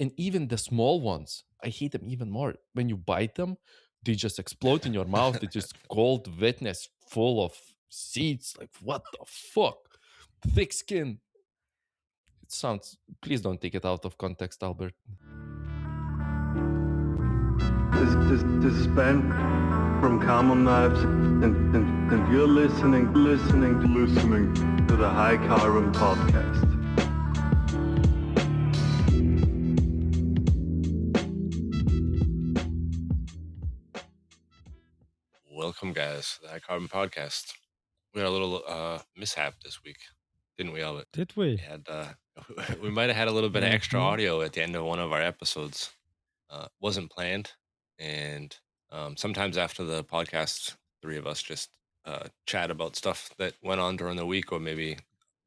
And even the small ones, I hate them even more. When you bite them, they just explode in your mouth. It's just cold wetness full of seeds. Like, what the fuck? Thick skin. It sounds, please don't take it out of context, Albert. This is Ben from Common Knives, and you're listening to the High Carbon Podcast. Welcome, guys, to the High Carbon Podcast. We had a little mishap this week, didn't we, Albert? Did we? We had we might have had a little bit of extra audio at the end of one of our episodes. Wasn't planned, and sometimes after the podcast, three of us just chat about stuff that went on during the week, or maybe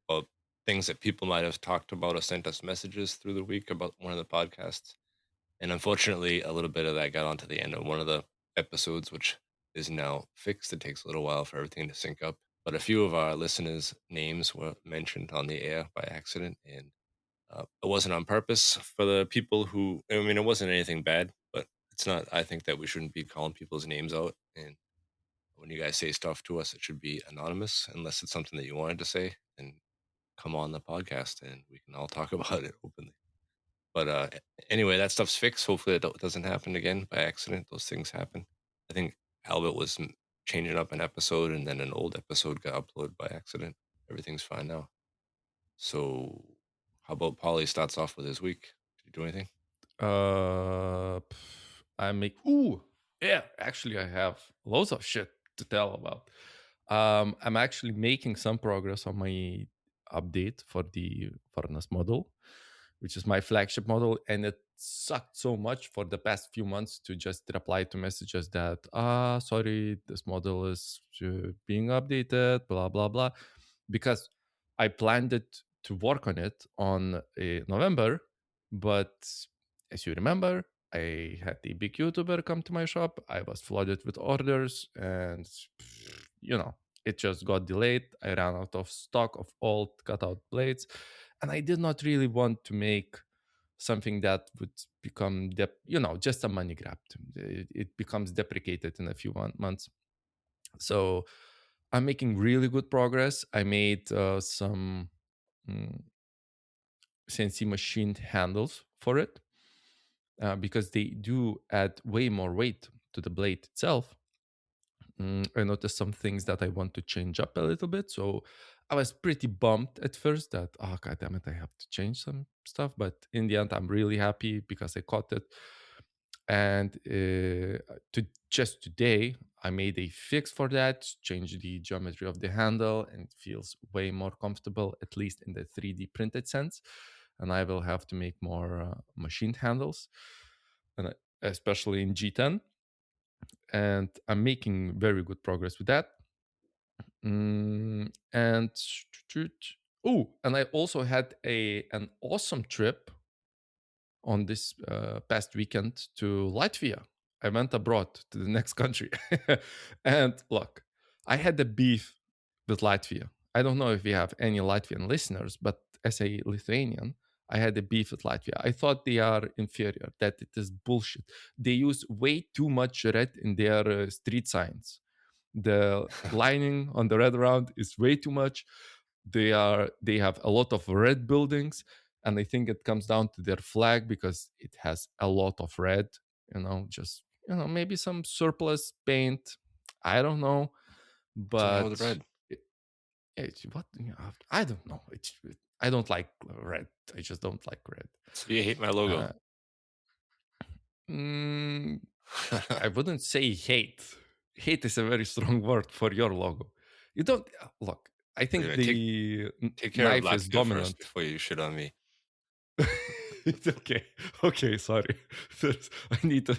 about things that people might have talked about or sent us messages through the week about one of the podcasts. And unfortunately, a little bit of that got onto the end of one of the episodes, which is now fixed. It takes a little while for everything to sync up. But a few of our listeners' names were mentioned on the air by accident, and it wasn't on purpose for the people who, I mean, it wasn't anything bad, but it's not, I think that we shouldn't be calling people's names out. And when you guys say stuff to us, it should be anonymous, unless it's something that you wanted to say, and come on the podcast and we can all talk about it openly. But anyway, that stuff's fixed. Hopefully it doesn't happen again by accident. Those things happen. I think Albert was changing up an episode, and then an old episode got uploaded by accident. Everything's fine now. So how about Polly starts off with his week? Did you do anything? Actually, I have loads of shit to tell about. I'm actually making some progress on my update for the furnace model, which is my flagship model, and it sucked so much for the past few months to just reply to messages that sorry, this model is being updated, blah blah blah, because I planned it to work on it on November, but as you remember, I had a big YouTuber come to my shop. I was flooded with orders, and it just got delayed. I ran out of stock of old cutout blades, and I did not really want to make something that would become just a money grab. It becomes deprecated in a few months. So I'm making really good progress. I made some CNC machined handles for it because they do add way more weight to the blade itself. I noticed some things that I want to change up a little bit. So I was pretty bummed at first that, oh, God damn it, I have to change some stuff. But in the end, I'm really happy because I caught it. And just today, I made a fix for that, changed the geometry of the handle, and it feels way more comfortable, at least in the 3D printed sense. And I will have to make more machined handles, and especially in G10. And I'm making very good progress with that. And I also had an awesome trip on this past weekend to Latvia. I went abroad to the next country. And look, I had a beef with Latvia. I don't know if we have any Latvian listeners, but as a Lithuanian, I had a beef with Latvia. I thought they are inferior, that it is bullshit. They use way too much red in their street signs. The lining on the red round is way too much. They have a lot of red buildings, and I think it comes down to their flag because it has a lot of red. Maybe some surplus paint. I don't know, but What's wrong with red? I don't know. I don't like red. I just don't like red. So you hate my logo? I wouldn't say hate. Hate is a very strong word for your logo. You don't look. I think the take care knife of is dominant first before you shit on me. It's okay, sorry. I need to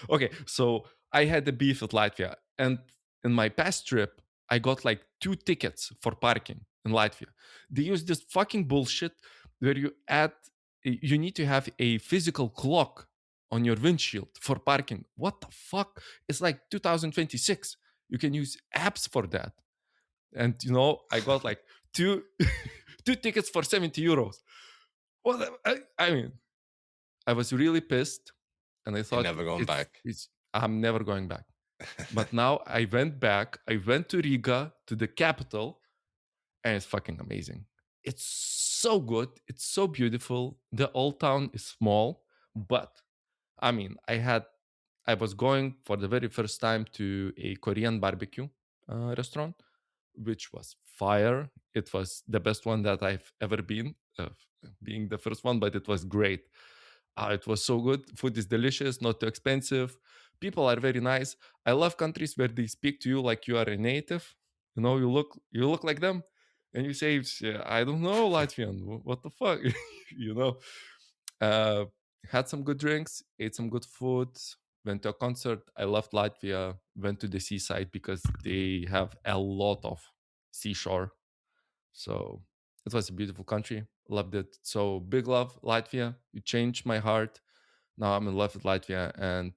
Okay, so I had a beef with Latvia, and in my past trip I got like 2 tickets for parking in Latvia. They use this fucking bullshit where you need to have a physical clock on your windshield for parking. What the fuck? It's like 2026. You can use apps for that. And I got like two tickets for 70 euros. Well, I mean, I was really pissed, and I You're thought never going back. I'm never going back. But now I went back. I went to Riga, to the capital, and it's fucking amazing. It's so good. It's so beautiful. The old town is small, but I mean, I was going for the very first time to a Korean barbecue restaurant, which was fire. It was the best one that I've ever been, being the first one, but it was great. It was so good. Food is delicious, not too expensive. People are very nice. I love countries where they speak to you like you are a native. You know, you look like them, and you say, "Yeah, I don't know Latvian. What the fuck?" you know. Uh, had some good drinks, ate some good food, went to a concert. I loved Latvia. Went to the seaside because they have a lot of seashore. So it was a beautiful country. Loved it. So big love, Latvia. You changed my heart. Now I'm in love with Latvia and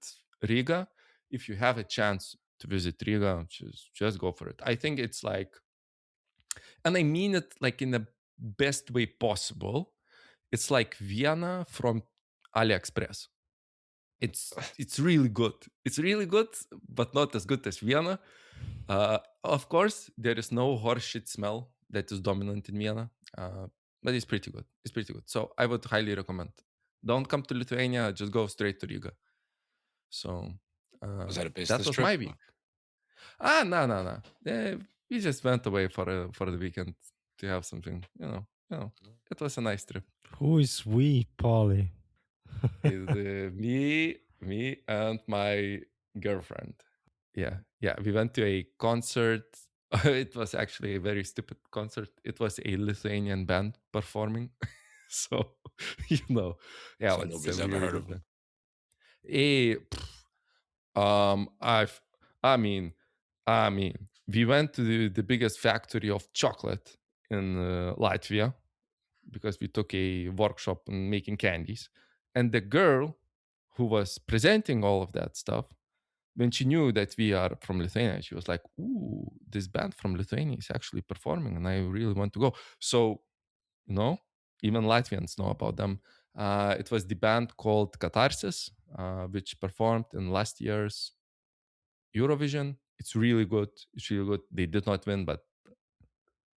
Riga. If you have a chance to visit Riga, just go for it. I think it's like, and I mean it like in the best way possible. It's like Vienna from AliExpress. It's really good. It's really good, but not as good as Vienna. Of course, there is no horseshit smell that is dominant in Vienna, but it's pretty good. It's pretty good. So I would highly recommend. Don't come to Lithuania. Just go straight to Riga. So Was that a that business was trip? my week. No, no, no. We just went away for the weekend to have something. It was a nice trip. Who is we, Polly? Me and my girlfriend. Yeah. We went to a concert. It was actually a very stupid concert. It was a Lithuanian band performing. So, yeah, So it's nobody's a ever really heard of good them. band. Eh, I've, I mean, we went to the biggest factory of chocolate in Latvia because we took a workshop on making candies. And the girl who was presenting all of that stuff, when she knew that we are from Lithuania, she was like, "Ooh, this band from Lithuania is actually performing, and I really want to go." So, you know, even Latvians know about them. It was the band called Catharsis, which performed in last year's Eurovision. It's really good. It's really good. They did not win, but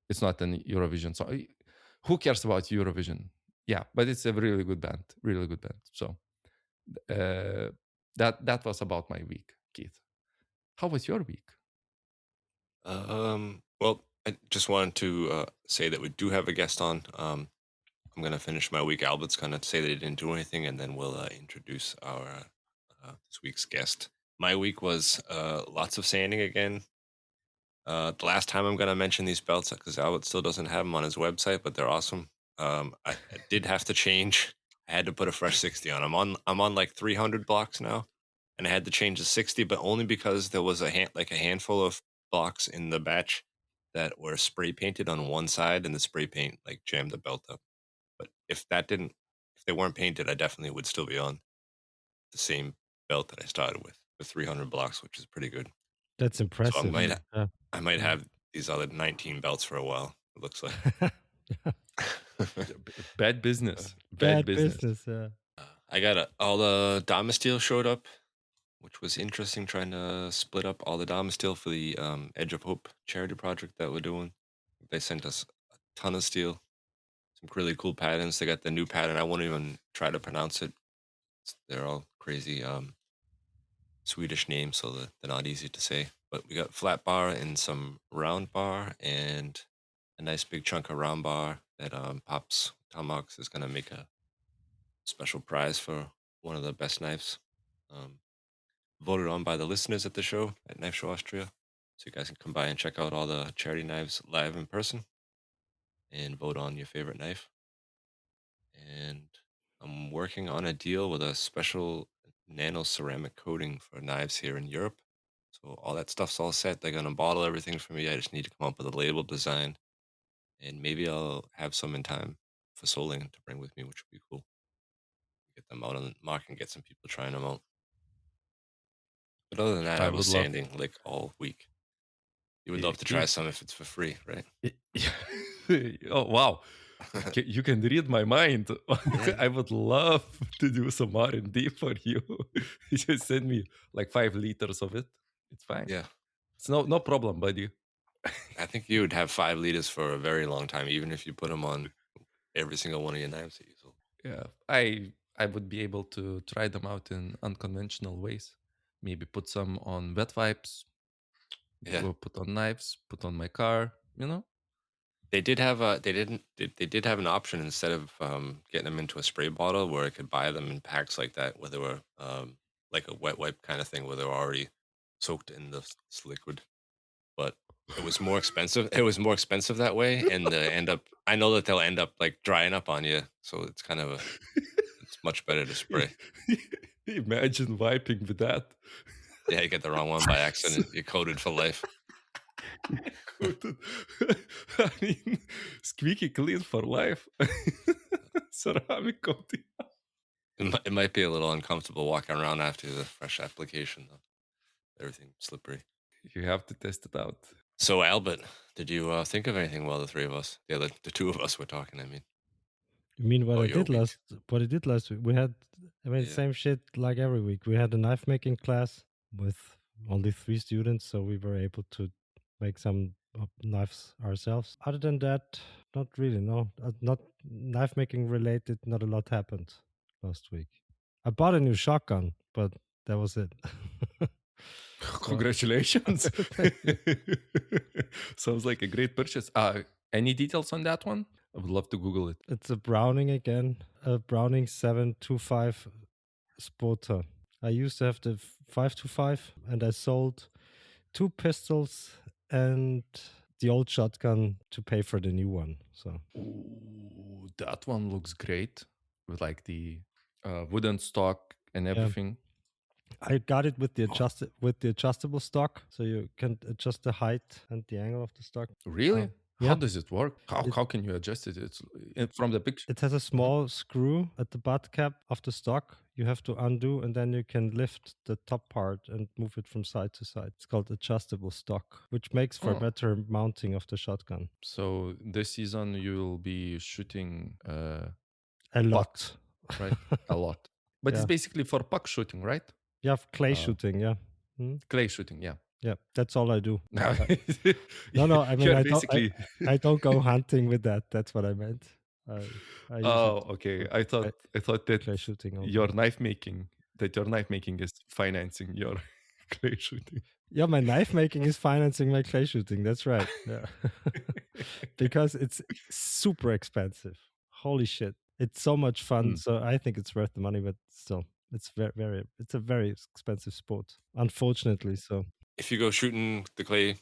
it's not an Eurovision song. Who cares about Eurovision? Yeah, but it's a really good band. Really good band. So uh, that was about my week, Keith. How was your week? Well, I just wanted to say that we do have a guest on. I'm gonna finish my week. Albert's gonna say that he didn't do anything, and then we'll introduce our this week's guest. My week was lots of sanding again. The last time I'm gonna mention these belts because Albert still doesn't have them on his website, but they're awesome. I did have to change. I had to put a fresh 60 on. I'm on like 300 blocks now, and I had to change to 60, but only because there was a handful of blocks in the batch that were spray painted on one side, and the spray paint like jammed the belt up. But if they weren't painted, I definitely would still be on the same belt that I started with 300 blocks, which is pretty good. That's So impressive. I might have these other 19 belts for a while. It looks like. Bad business. Bad business. Yeah. I got all the Dama steel showed up, which was interesting. Trying to split up all the Dama steel for the Edge of Hope charity project that we're doing. They sent us a ton of steel, some really cool patterns. They got the new pattern. I won't even try to pronounce it. They're all crazy Swedish names, so that they're not easy to say. But we got flat bar and some round bar, and a nice big chunk of round bar that Pops Tomahawks is gonna make a special prize for one of the best knives. Voted on by the listeners at the show at Knife Show Austria. So you guys can come by and check out all the charity knives live in person and vote on your favorite knife. And I'm working on a deal with a special nano ceramic coating for knives here in Europe. So all that stuff's all set. They're gonna bottle everything for me. I just need to come up with a label design, and maybe I'll have some in time for Soling to bring with me, which would be cool. Get them out on the market and get some people trying them out. But other than that, I I was would love. sanding like all week. You would Yeah, love to try Keith. some if it's for free, right? Oh wow. You can read my mind. I would love to do some R&D for you. You just send me like 5 liters of it. It's fine. Yeah. It's no problem, buddy. I think you would have 5 liters for a very long time, even if you put them on every single one of your knives that you sold. Yeah, I would be able to try them out in unconventional ways. Maybe put some on wet wipes, Yeah. put on knives, put on my car. You know. They did have they did have an option instead of getting them into a spray bottle where I could buy them in packs like that, where they were like a wet wipe kind of thing, where they were already soaked in this liquid. But it was more expensive. It was more expensive that way, and I know that they'll end up like drying up on you, so it's kind of it's much better to spray. Imagine wiping with that. Yeah, you get the wrong one by accident. You're coated for life. Coated. I mean, squeaky clean for life. Ceramic coating. It might be a little uncomfortable walking around after the fresh application, though. Everything slippery. You have to test it out. So, Albert, did you think of anything while the three of us, the two of us were talking? I mean, You mean what Oh, I your did week. what I did last week? We had, Yeah. same shit like every week. We had a knife making class with only 3 students, so we were able to make some knives ourselves. Other than that, not really. No, not knife making related. Not a lot happened last week. I bought a new shotgun, but that was it. Congratulations. Sounds like a great purchase. Any details on that one? I would love to Google it. It's a Browning again, a Browning 725 Spotter. I used to have the 525, and I sold 2 pistols and the old shotgun to pay for the new one. So Ooh, that one looks great with like the wooden stock and everything. I got it with the adjustable stock, so you can adjust the height and the angle of the stock. Really? Yeah. How does it work? How can you adjust it? It's from the picture. It has a small screw at the butt cap of the stock. You have to undo, and then you can lift the top part and move it from side to side. It's called adjustable stock, which makes for better mounting of the shotgun. So this season you will be shooting a lot, pucks, right? A lot. But it's basically for puck shooting, right? You have clay shooting, yeah. Clay shooting, yeah. Yeah, that's all I do. No, I mean, I don't go hunting with that. That's what I meant. Okay. I thought that clay shooting your knife making is financing your clay shooting. Yeah, my knife making is financing my clay shooting. That's right. Yeah, because it's super expensive. Holy shit! It's so much fun. So I think it's worth the money, but still, it's it's a very expensive sport, unfortunately. So if you go shooting the clay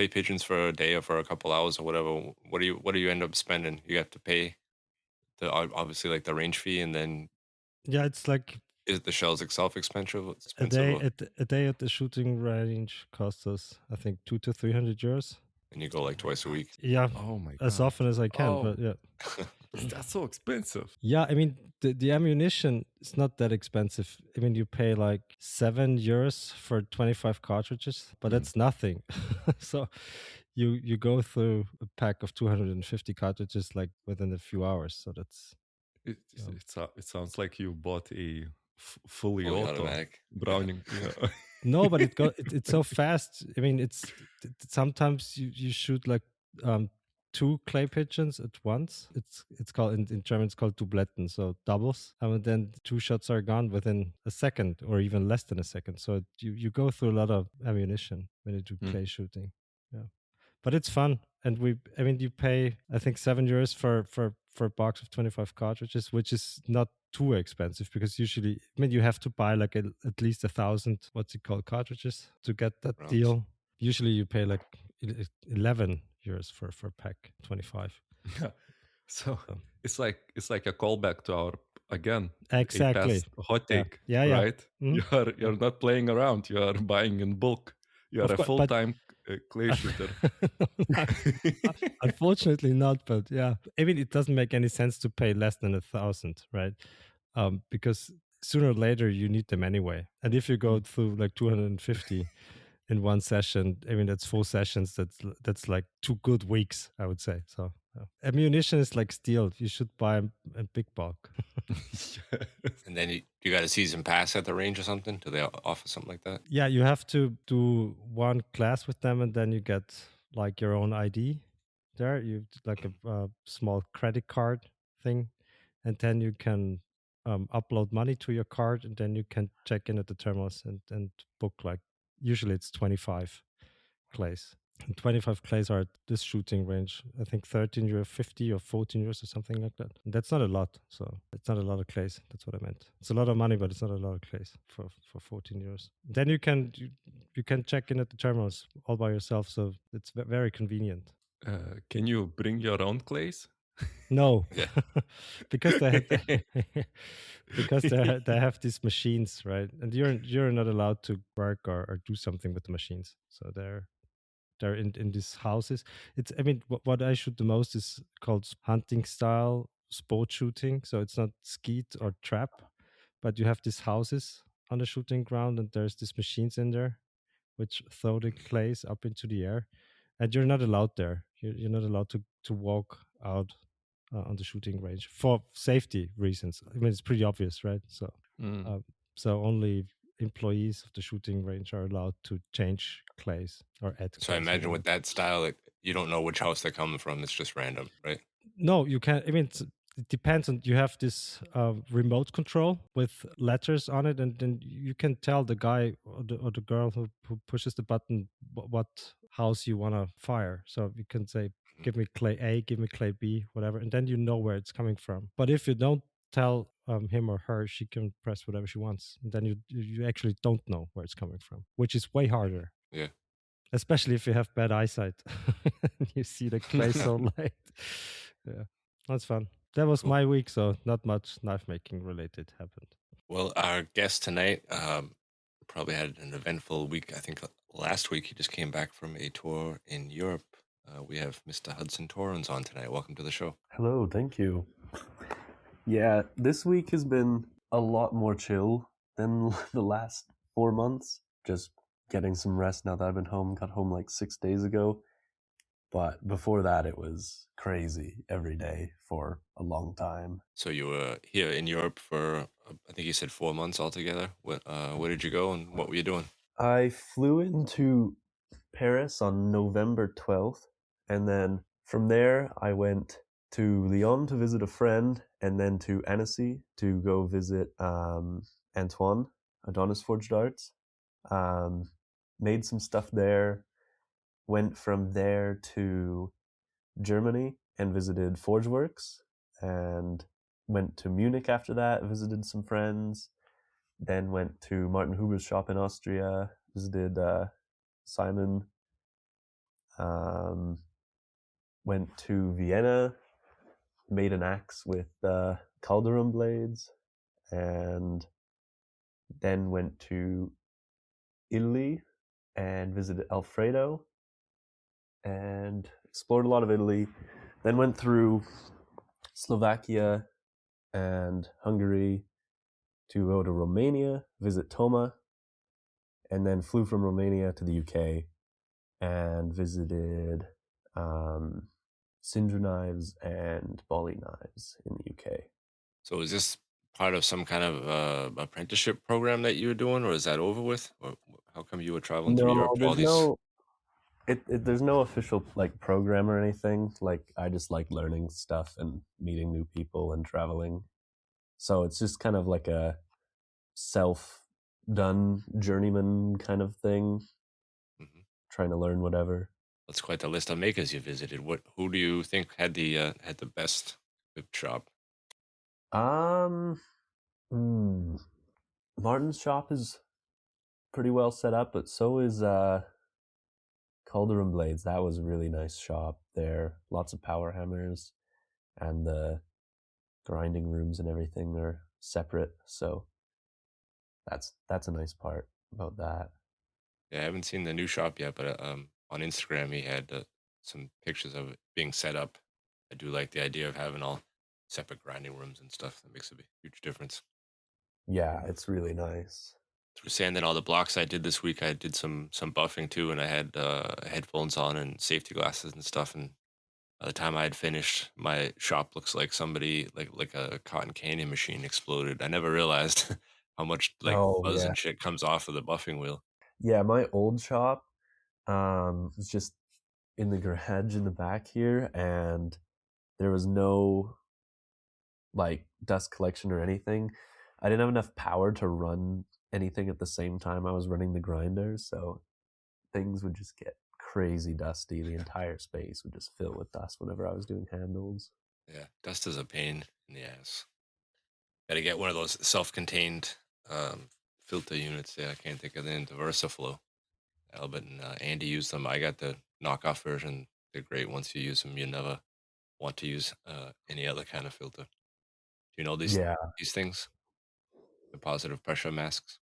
pigeons for a day or for a couple hours or whatever, what do you end up spending? You have to pay obviously like the range fee, and then it's like, is the shells itself expensive? A day at the shooting range costs us, I think, 200 to 300 euros. And you go like twice a week? Yeah. Oh my God. As often as I can, but yeah. That's so expensive. Yeah, I mean, the ammunition is not that expensive. I mean, you pay like 7 euros for 25 cartridges, but that's nothing. So you go through a pack of 250 cartridges like within a few hours. So that's... It sounds like you bought a fully automatic Browning. Yeah. No, but it's so fast. I mean, sometimes you shoot like 2 clay pigeons at once. It's called in German, it's called Dubletten, so doubles. And then 2 shots are gone within a second or even less than a second. So you go through a lot of ammunition when you do clay shooting. Yeah, but it's fun. And you pay, I think, 7 euros for a box of 25 cartridges, which is not too expensive, because usually, you have to buy like at least 1,000 cartridges to get that deal. Usually you pay like 11 euros for a pack 25. Yeah. So it's like a callback to our exactly hot take. Yeah. Right. You're not playing around. You are buying in bulk. You are a full-time clay shooter. Unfortunately not, but yeah. I mean, it doesn't make any sense to pay less than 1,000, right? Because sooner or later you need them anyway. And if you go through like 250 in one session, I mean, that's 4 sessions. That's like 2 good weeks, I would say. So Ammunition is like steel. You should buy a big bulk. And then you got a season pass at the range or something? Do they offer something like that? Yeah, you have to do one class with them, and then you get like your own ID. There, you like a small credit card thing, and then you can upload money to your card, and then you can check in at the terminals and book like usually it's 25 clays. And 25 clays are at this shooting range. I think 13 euro 50 or 14 euros or something like that. And that's not a lot. So it's not a lot of clays. That's what I meant. It's a lot of money, but it's not a lot of clays for 14 euros. Then you can check in at the terminals all by yourself. So it's very convenient. Can you bring your own clays? No, Yeah. because they have these machines, right? And you're not allowed to work or do something with the machines. So they're in these houses. It's what I shoot the most is called hunting style sport shooting. So it's not skeet or trap, but you have these houses on the shooting ground, and there's these machines in there which throw the clays up into the air, and you're not allowed there. You're not allowed to walk out on the shooting range for safety reasons. I mean, it's pretty obvious, right? So so only employees of the shooting range are allowed to change clays or add clays. So I imagine with that style, you don't know which house they're coming from. It's just random, right? No, you can't. I mean, it depends on. You have this remote control with letters on it, and then you can tell the guy or the girl who pushes the button what house you want to fire. So you can say, "Give me clay A, give me clay B, whatever," and then you know where it's coming from. But if you don't tell him or her, she can press whatever she wants, and then you actually don't know where it's coming from, which is way harder. Yeah. Especially if you have bad eyesight, you see the clay so light. Yeah, that's fun. That was my week, so not much knife making related happened. Well, our guest tonight probably had an eventful week. I think last week he just came back from a tour in Europe. We have Mr. Hudson Torrens on tonight. Welcome to the show. Hello, thank you. Yeah, this week has been a lot more chill than the last 4 months. Just getting some rest now that I've been home. Got home like 6 days ago. But before that, it was crazy every day for a long time. So you were here in Europe for, I think you said 4 months altogether. Where did you go and what were you doing? I flew into Paris on November 12th. And then from there, I went to Lyon to visit a friend, and then to Annecy to go visit Antoine, Adonis Forged Arts. Made some stuff there. Went from there to Germany and visited Forgeworks, and went to Munich after that, visited some friends. Then went to Martin Huber's shop in Austria, visited Simon. Went to Vienna, made an axe with Calderon blades, and then went to Italy and visited Alfredo and explored a lot of Italy. Then went through Slovakia and Hungary to go to Romania, visit Toma, and then flew from Romania to the UK and visited Sindra knives and Bali knives in the UK. So is this part of some kind of apprenticeship program that you were doing, or is that over with? Or how come you were traveling through Europe? There's no official like program or anything. Like I just like learning stuff and meeting new people and traveling. So it's just kind of like a self-done journeyman kind of thing. Mm-hmm. Trying to learn whatever. That's quite the list of makers you visited. Who do you think had the best whip shop? Martin's shop is pretty well set up, but so is Calderon Blades. That was a really nice shop there. Lots of power hammers, and the grinding rooms and everything are separate. So that's a nice part about that. Yeah, I haven't seen the new shop yet, but on Instagram he had some pictures of it being set up. I do like the idea of having all separate grinding rooms and stuff. That makes a huge difference. Yeah, it's really nice. Through sanding all the blocks I did this week, I did some buffing too, and I had headphones on and safety glasses and stuff, and By the time I had finished, my shop looks like somebody like a cotton candy machine exploded. I never realized how much like Oh fuzz yeah, and shit comes off of the buffing wheel. yeah. My old shop was just in the garage in the back here, and there was no like dust collection or anything. I didn't have enough power to run anything at the same time I was running the grinder, so things would just get crazy dusty. The entire space would just fill with dust whenever I was doing handles. Yeah, dust is a pain in the ass. Got to get one of those self-contained filter units. Yeah, I can't think of the name. The VersaFlow. Albert and Andy used them. I got the knockoff version. They're great. Once you use them, you never want to use any other kind of filter. Do you know Yeah. these things? The positive pressure masks.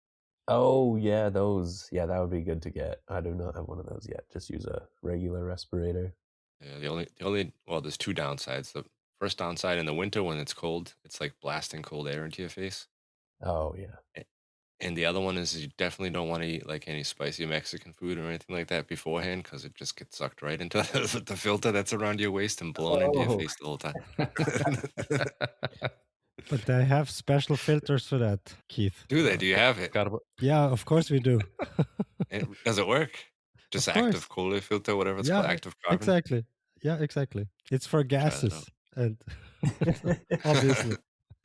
Oh yeah, those. Yeah, that would be good to get. I do not have one of those yet. Just use a regular respirator. Yeah, the only well, there's two downsides. The first downside in the winter when it's cold, it's like blasting cold air into your face. Oh yeah. A- And the other one is you definitely don't want to eat like any spicy Mexican food or anything like that beforehand because it just gets sucked right into the filter that's around your waist and blown into your Oh. face the whole time. But they have special filters for that, Keith. Do they? Do you have it? Yeah, of course we do. Does it work? Just Of active course. cola filter, whatever it's called, Yeah, active carbon. exactly. Yeah, exactly. It's for Try that gases, out. and obviously,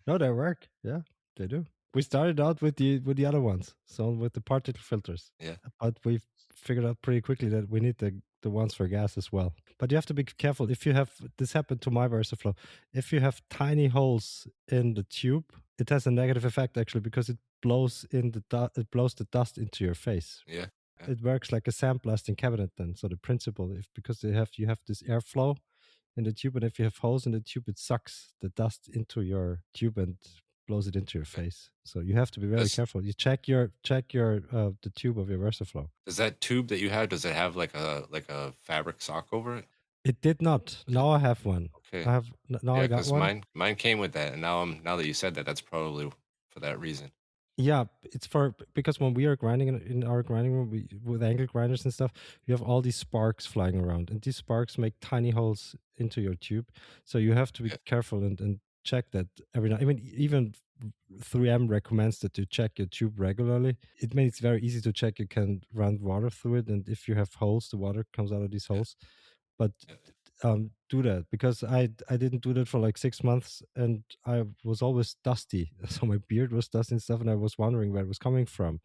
no, they work. Yeah, they do. We started out with the other ones, so with the particle filters. Yeah. But we figured out pretty quickly that we need the ones for gas as well. But you have to be careful. If you have this happened to my VersaFlow, if you have tiny holes in the tube, it has a negative effect actually because it blows it blows the dust into your face. Yeah. It works like a sandblasting cabinet then. So the principle, if because you have this airflow in the tube, and if you have holes in the tube, it sucks the dust into your tube and blows it into your face. So you have to be very careful. You check your the tube of your VersaFlow. Does that tube that you have, does it have like a fabric sock over it? It did not. Now I have one. Okay. I have now. Yeah, I got because one. mine came with that, and now that you said that, that's probably for that reason. Yeah, it's for because when we are grinding in our grinding room with angle grinders and stuff, you have all these sparks flying around, and these sparks make tiny holes into your tube. So you have to be careful and check that every now. I mean, even 3M recommends that you check your tube regularly. It makes it very easy to check. You can run water through it, and if you have holes, the water comes out of these holes. But do that because I didn't do that for like 6 months, and I was always dusty. So my beard was dusty and stuff, and I was wondering where it was coming from.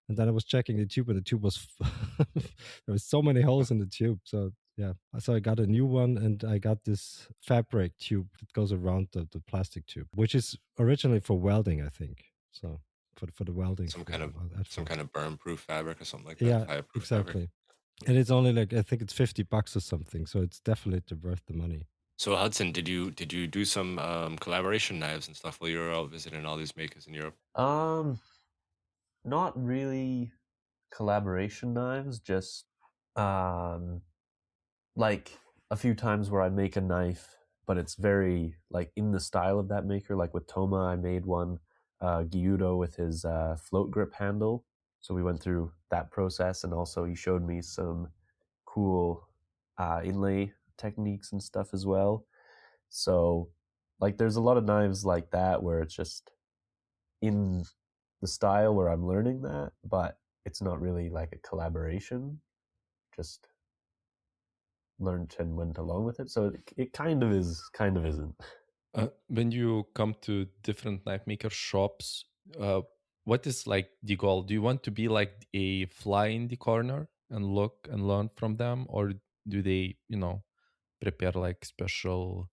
And then I was checking the tube, and the tube was there was so many holes in the tube. So yeah, so I got a new one, and I got this fabric tube that goes around the plastic tube, which is originally for welding, I think. So for the welding, Some kind of burn-proof fabric or something like that. Yeah, Fireproof exactly. fabric. And it's only like I think it's $50 or something, so it's definitely worth the money. So Hudson, did you do some collaboration knives and stuff while you were out visiting all these makers in Europe? Not really collaboration knives, just like a few times where I make a knife, but it's very like in the style of that maker. Like with Toma, I made one, Gyudo with his float grip handle. So we went through that process, and also he showed me some cool inlay techniques and stuff as well. So like there's a lot of knives like that where it's just in the style where I'm learning that, but it's not really like a collaboration. Just learned and went along with it. So it kind of is, kind of isn't. When you come to different knife maker shops, what is like the goal? Do you want to be like a fly in the corner and look and learn from them, or do they, prepare like special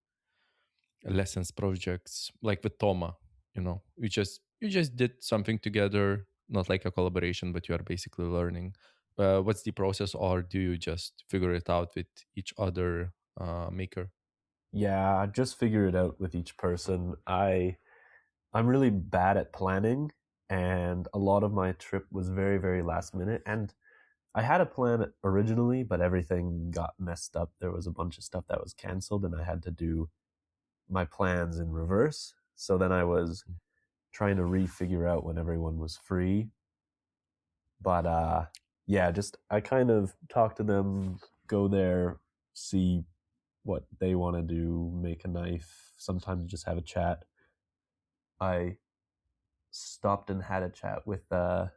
lessons projects like with Toma? You just did something together, not like a collaboration, but you are basically learning. What's the process, or do you just figure it out with each other maker? Yeah, just figure it out with each person. I'm really bad at planning, and a lot of my trip was very, very last minute. And I had a plan originally, but everything got messed up. There was a bunch of stuff that was canceled, and I had to do my plans in reverse. So then I was trying to refigure out when everyone was free. But yeah, just I kind of talk to them, go there, see what they want to do, make a knife, sometimes just have a chat. I stopped and had a chat with Ben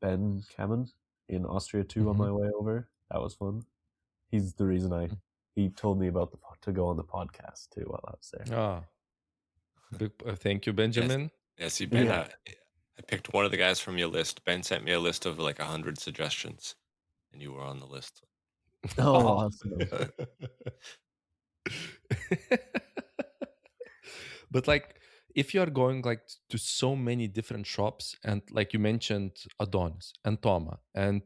Kamen in Austria too on my way over. That was fun. He's the reason he told me about to go on the podcast too while I was there. Ah, thank you, Benjamin. See, Ben, Yeah. I picked one of the guys from your list. Ben sent me a list of like 100 suggestions, and you were on the list. Oh, awesome. But like, if you are going like to so many different shops, and like you mentioned Adonis and Toma and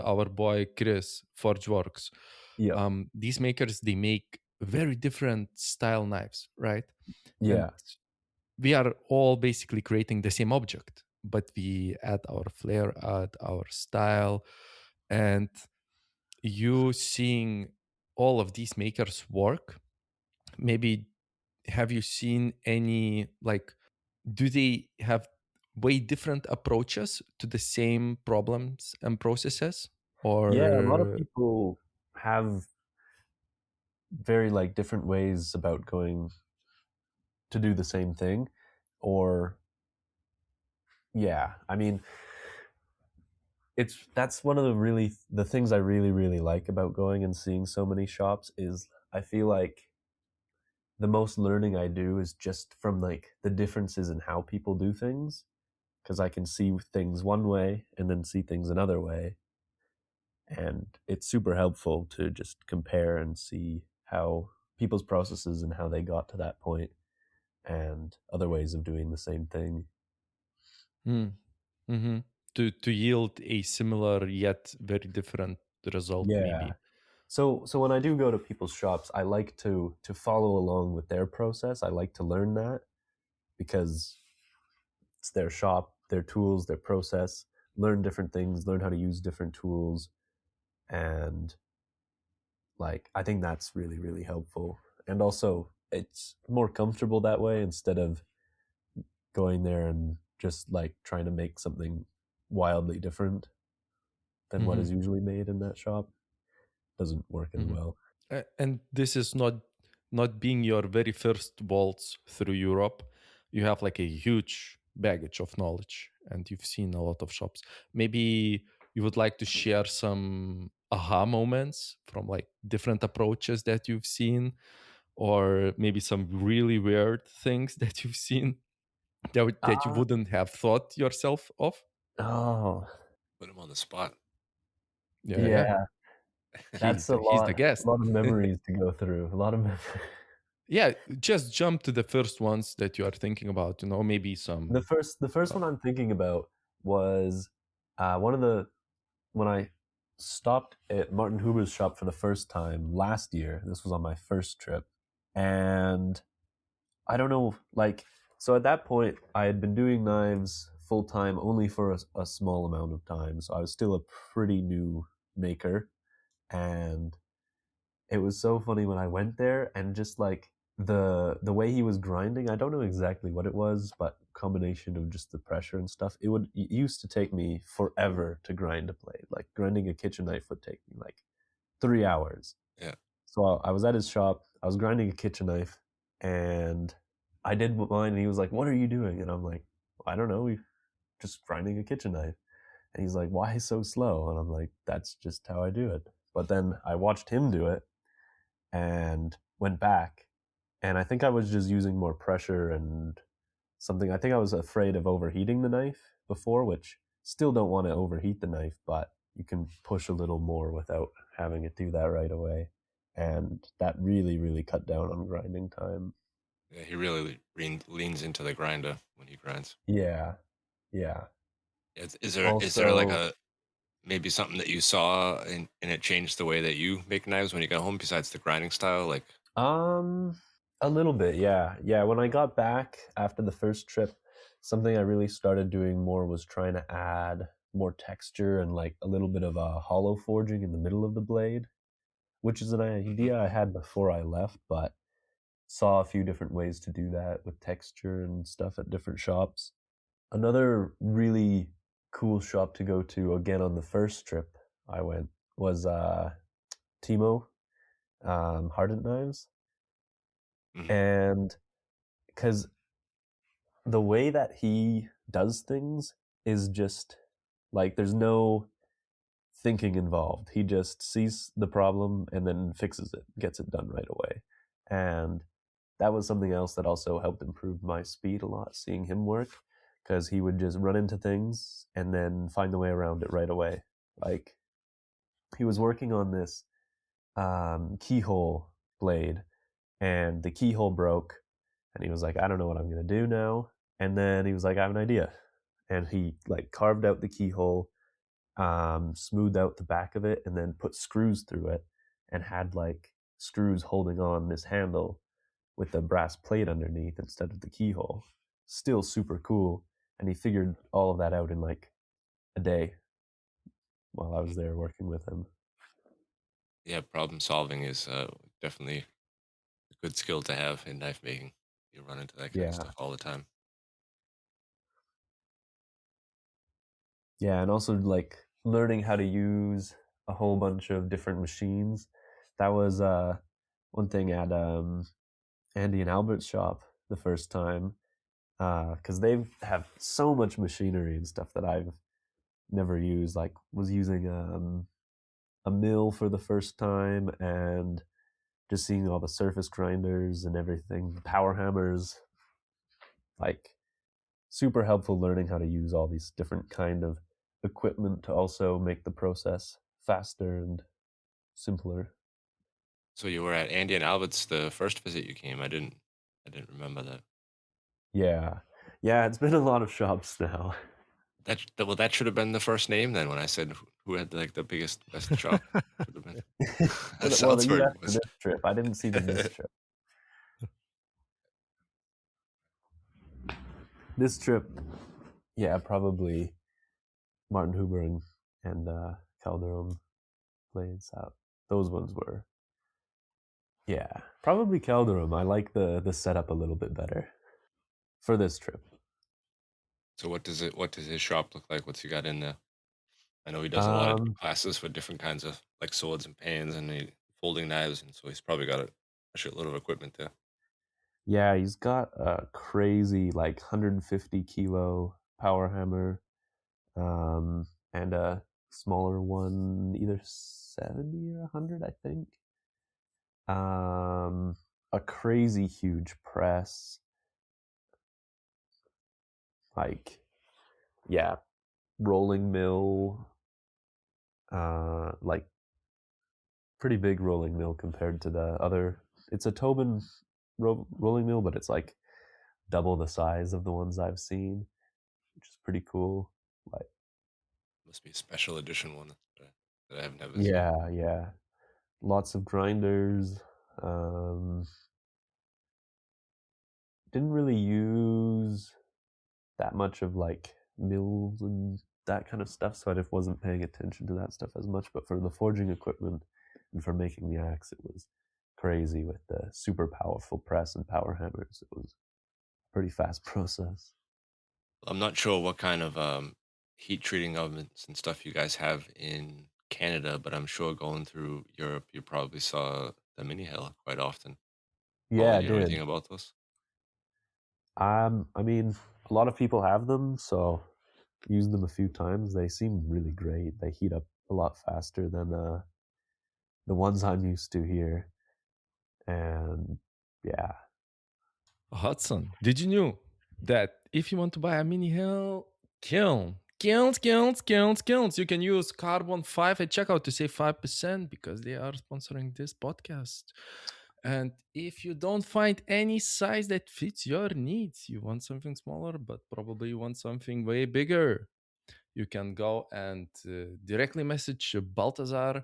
our boy Chris Forgeworks, Yeah. these makers, they make very different style knives, right? Yeah. And we are all basically creating the same object, but we add our flair, add our style. And you seeing all of these makers work, maybe have you seen any, like, do they have way different approaches to the same problems and processes? Yeah, a lot of Or people have very like different ways about going to do the same thing, or yeah, I mean, that's one of the things I really like about going and seeing so many shops is I feel like the most learning I do is just from like the differences in how people do things, because I can see things one way and then see things another way, and it's super helpful to just compare and see how people's processes and how they got to that point and other ways of doing the same thing. to yield a similar yet very different result, maybe. Yeah. So when I do go to people's shops, I like to follow along with their process. I like to learn that because it's their shop, their tools, their process, learn different things, learn how to use different tools. And like, I think that's really helpful. And also it's more comfortable that way instead of going there and just like trying to make something wildly different than what is usually made in that shop. Doesn't work as well. And this is not being your very first waltz through Europe. You have like a huge baggage of knowledge, and you've seen a lot of shops. Maybe you would like to share some aha moments from like different approaches that you've seen, or maybe some really weird things that you've seen that you wouldn't have thought yourself of. Oh, Put him on the spot. yeah. That's He's the a guest. lot of memories to go through. A lot of memories. Yeah, just jump to the first ones that you are thinking about. Maybe some. The first one I'm thinking about was when I stopped at Martin Huber's shop for the first time last year. This was on my first trip, and I don't know, like, so at that point I had been doing knives full time only for a small amount of time, so I was still a pretty new maker, and it was so funny when I went there and just like the way he was grinding, I don't know exactly what it was, but combination of just the pressure and stuff, it used to take me forever to grind a blade. Like grinding a kitchen knife would take me like 3 hours. Yeah. So I was at his shop, I was grinding a kitchen knife, and I did mine, and he was like, "What are you doing?" And I'm like, "I don't know, we just grinding a kitchen knife." And he's like, "Why so slow?" And I'm like, "That's just how I do it." But then I watched him do it and went back, and I think I was just using more pressure and something. I think I was afraid of overheating the knife before, which still don't want to overheat the knife, but you can push a little more without having it do that right away. And that really cut down on grinding time. Yeah, he really leans into the grinder when he grinds. Yeah. Is there like maybe something that you saw and it changed the way that you make knives when you got home besides the grinding style? Like, a little bit, yeah. When I got back after the first trip, something I really started doing more was trying to add more texture and like a little bit of a hollow forging in the middle of the blade, which is an idea I had before I left, but saw a few different ways to do that with texture and stuff at different shops. Another really cool shop to go to again on the first trip I went was Timo, hardened knives. Mhm. And because the way that he does things is just like there's no thinking involved. He just sees the problem and then fixes it, gets it done right away. And that was something else that also helped improve my speed a lot, seeing him work, because he would just run into things and then find a way around it right away. Like he was working on this keyhole blade, and the keyhole broke, and he was like, I don't know what I'm gonna do now. And then he was like, I have an idea, and he like carved out the keyhole, smoothed out the back of it, and then put screws through it, and had like screws holding on this handle with a brass plate underneath instead of the keyhole. Still super cool. And he figured all of that out in like a day while I was there working with him. Yeah, problem solving is definitely a good skill to have in knife making. You run into that kind of Yeah. stuff all the time. Yeah, and also like learning how to use a whole bunch of different machines. That was one thing at Andy and Albert's shop the first time, because they have so much machinery and stuff that I've never used. Like was using a mill for the first time, and just seeing all the surface grinders and everything, power hammers, like super helpful learning how to use all these different kind of equipment to also make the process faster and simpler. So you were at Andy and Albert's the first visit you came. I didn't remember that. Yeah. Yeah, it's been a lot of shops now. That should have been the first name then when I said who had like the biggest best shop. Should have been. That Well, sounds you very asked for this trip. I didn't see them this trip. This trip, yeah, probably Martin Huber and Calderon blades out. Those ones were, yeah, probably Calderon. I like the setup a little bit better for this trip. So what does his shop look like? What's he got in there? I know he does a lot of classes for different kinds of like swords and pans and folding knives, and so he's probably got a shitload of equipment there. Yeah, he's got a crazy like 150 kilo power hammer, and a smaller one, either 70 or 100, I think. A crazy huge press, like, yeah, rolling mill, like pretty big rolling mill compared to the other. It's a Tobin rolling mill, but it's like double the size of the ones I've seen, which is pretty cool. Like, Must be a special edition one that I've never seen. yeah, lots of grinders. Didn't really use that much of like mills and that kind of stuff, so I just wasn't paying attention to that stuff as much. But for the forging equipment and for making the axe, it was crazy with the super powerful press and power hammers. It was a pretty fast process. I'm not sure what kind of heat treating ovens and stuff you guys have in Canada, but I'm sure going through Europe, you probably saw the mini hell quite often. Yeah, I You know did. anything about those? I mean, a lot of people have them, so used them a few times. They seem really great. They heat up a lot faster than the ones I'm used to here. And yeah. Hudson, did you know that if you want to buy a mini hell kilns, you can use Carbon 5 at checkout to save 5% because they are sponsoring this podcast. And if you don't find any size that fits your needs, you want something smaller, but probably you want something way bigger, you can go and directly message Baltazar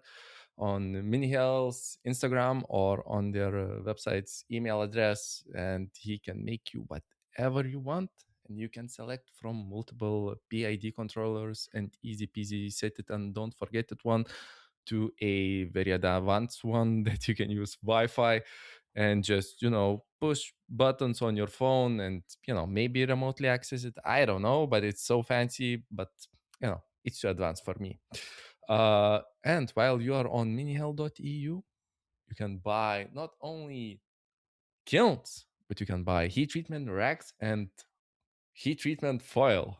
on Mini Hell's Instagram or on their website's email address, and he can make you whatever you want. And you can select from multiple PID controllers and easy peasy set it and don't forget it one to a very advanced one that you can use Wi-Fi and just, push buttons on your phone and, maybe remotely access it. I don't know, but it's so fancy, but, it's too advanced for me. And while you are on minihell.eu, you can buy not only kilns, but you can buy heat treatment racks and heat treatment foil.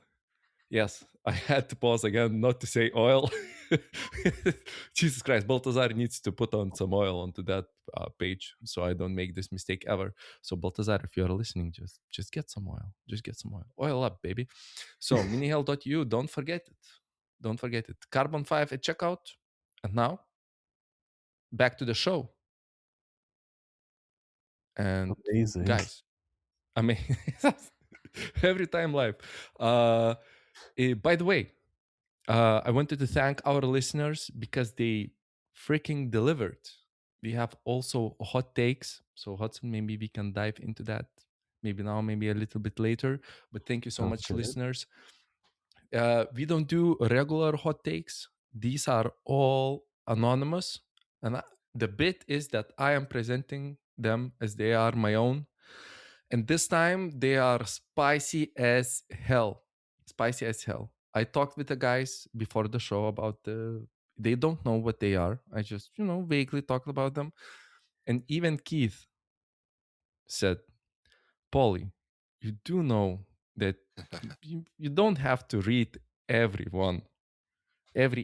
Yes, I had to pause again not to say oil. Jesus Christ, Baltazar needs to put on some oil onto that page so I don't make this mistake ever. So Baltazar, if you're listening, just get some oil. Just get some oil. Oil up, baby. So minihell.eu, don't forget it. Don't forget it. Carbon 5 at checkout. And now, back to the show. And Amazing. guys, I mean, every time live. By the way, I wanted to thank our listeners because they freaking delivered. We have also hot takes. So, Hudson, maybe we can dive into that. Maybe now, maybe a little bit later. But thank you so Sounds much, good. listeners. We don't do regular hot takes. These are all anonymous. And the bit is that I am presenting them as they are my own. And this time they are spicy as hell. Spicy as hell. I talked with the guys before the show about they don't know what they are. I just, vaguely talked about them. And even Keith said, Polly, you do know that you don't have to read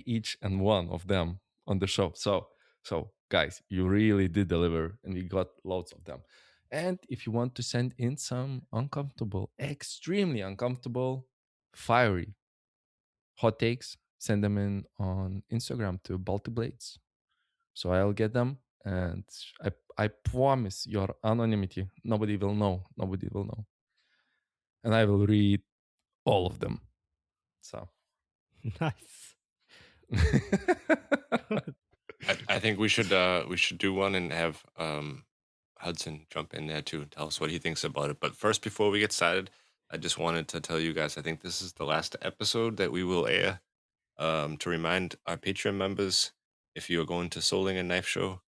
each and one of them on the show. So guys, you really did deliver, and we got loads of them. And if you want to send in some uncomfortable, extremely uncomfortable, fiery hot takes, send them in on Instagram to Baltic Blades. So I'll get them, and I promise your anonymity. Nobody will know. Nobody will know. And I will read all of them. So Nice. I think we should do one and have Hudson jump in there too and tell us what he thinks about it. But first, before we get started, I just wanted to tell you guys I think this is the last episode that we will air. To remind our Patreon members, if you are going to Soling and Knife Show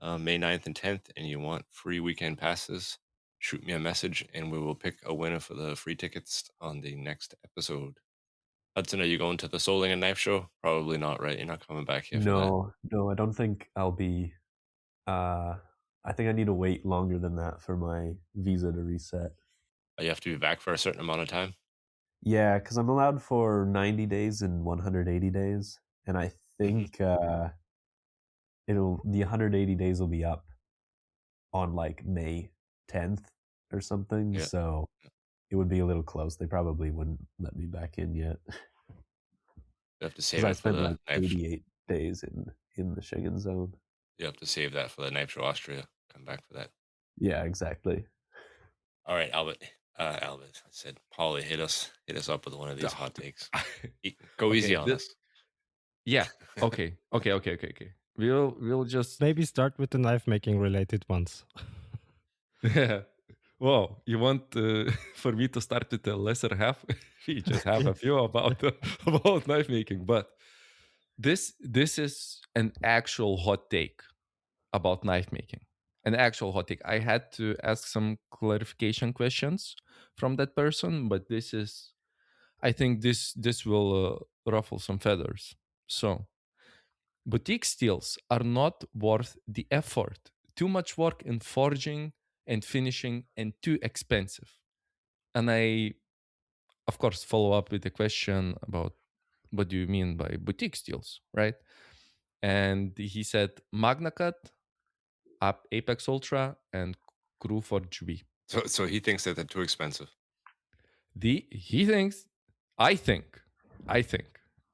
May 9th and 10th and you want free weekend passes, shoot me a message and we will pick a winner for the free tickets on the next episode. Hudson, are you going to the Soling and Knife Show? Probably not, right? You're not coming back here for that. No, I don't think I'll be. I think I need to wait longer than that for my visa to reset. You have to be back for a certain amount of time? Yeah, because I'm allowed for 90 days and 180 days, and I think the 180 days will be up on like May 10th or something. Yeah. So it would be a little close. They probably wouldn't let me back in yet. You have to save I it for spent the like knife 88 days in the Schengen zone. You have to save that for the Knife Show Austria. Come back for that. Yeah, exactly. All right, Albert. Albert, I said, Paulie, hit us up with one of these hot takes. Go easy on us. Yeah. Okay. We'll just maybe start with the knife making related ones. Yeah. Whoa, you want for me to start with the lesser half? We just have a few about knife making, but this is an actual hot take about knife making. An actual hot take. I had to ask some clarification questions from that person, but I think this will ruffle some feathers. So, boutique steels are not worth the effort. Too much work in forging and finishing and too expensive. And I, of course, follow up with a question about what do you mean by boutique steels, right? And he said Magna Cut, Apex Ultra, and Crew Forge V. So he thinks that they're too expensive. He thinks, I think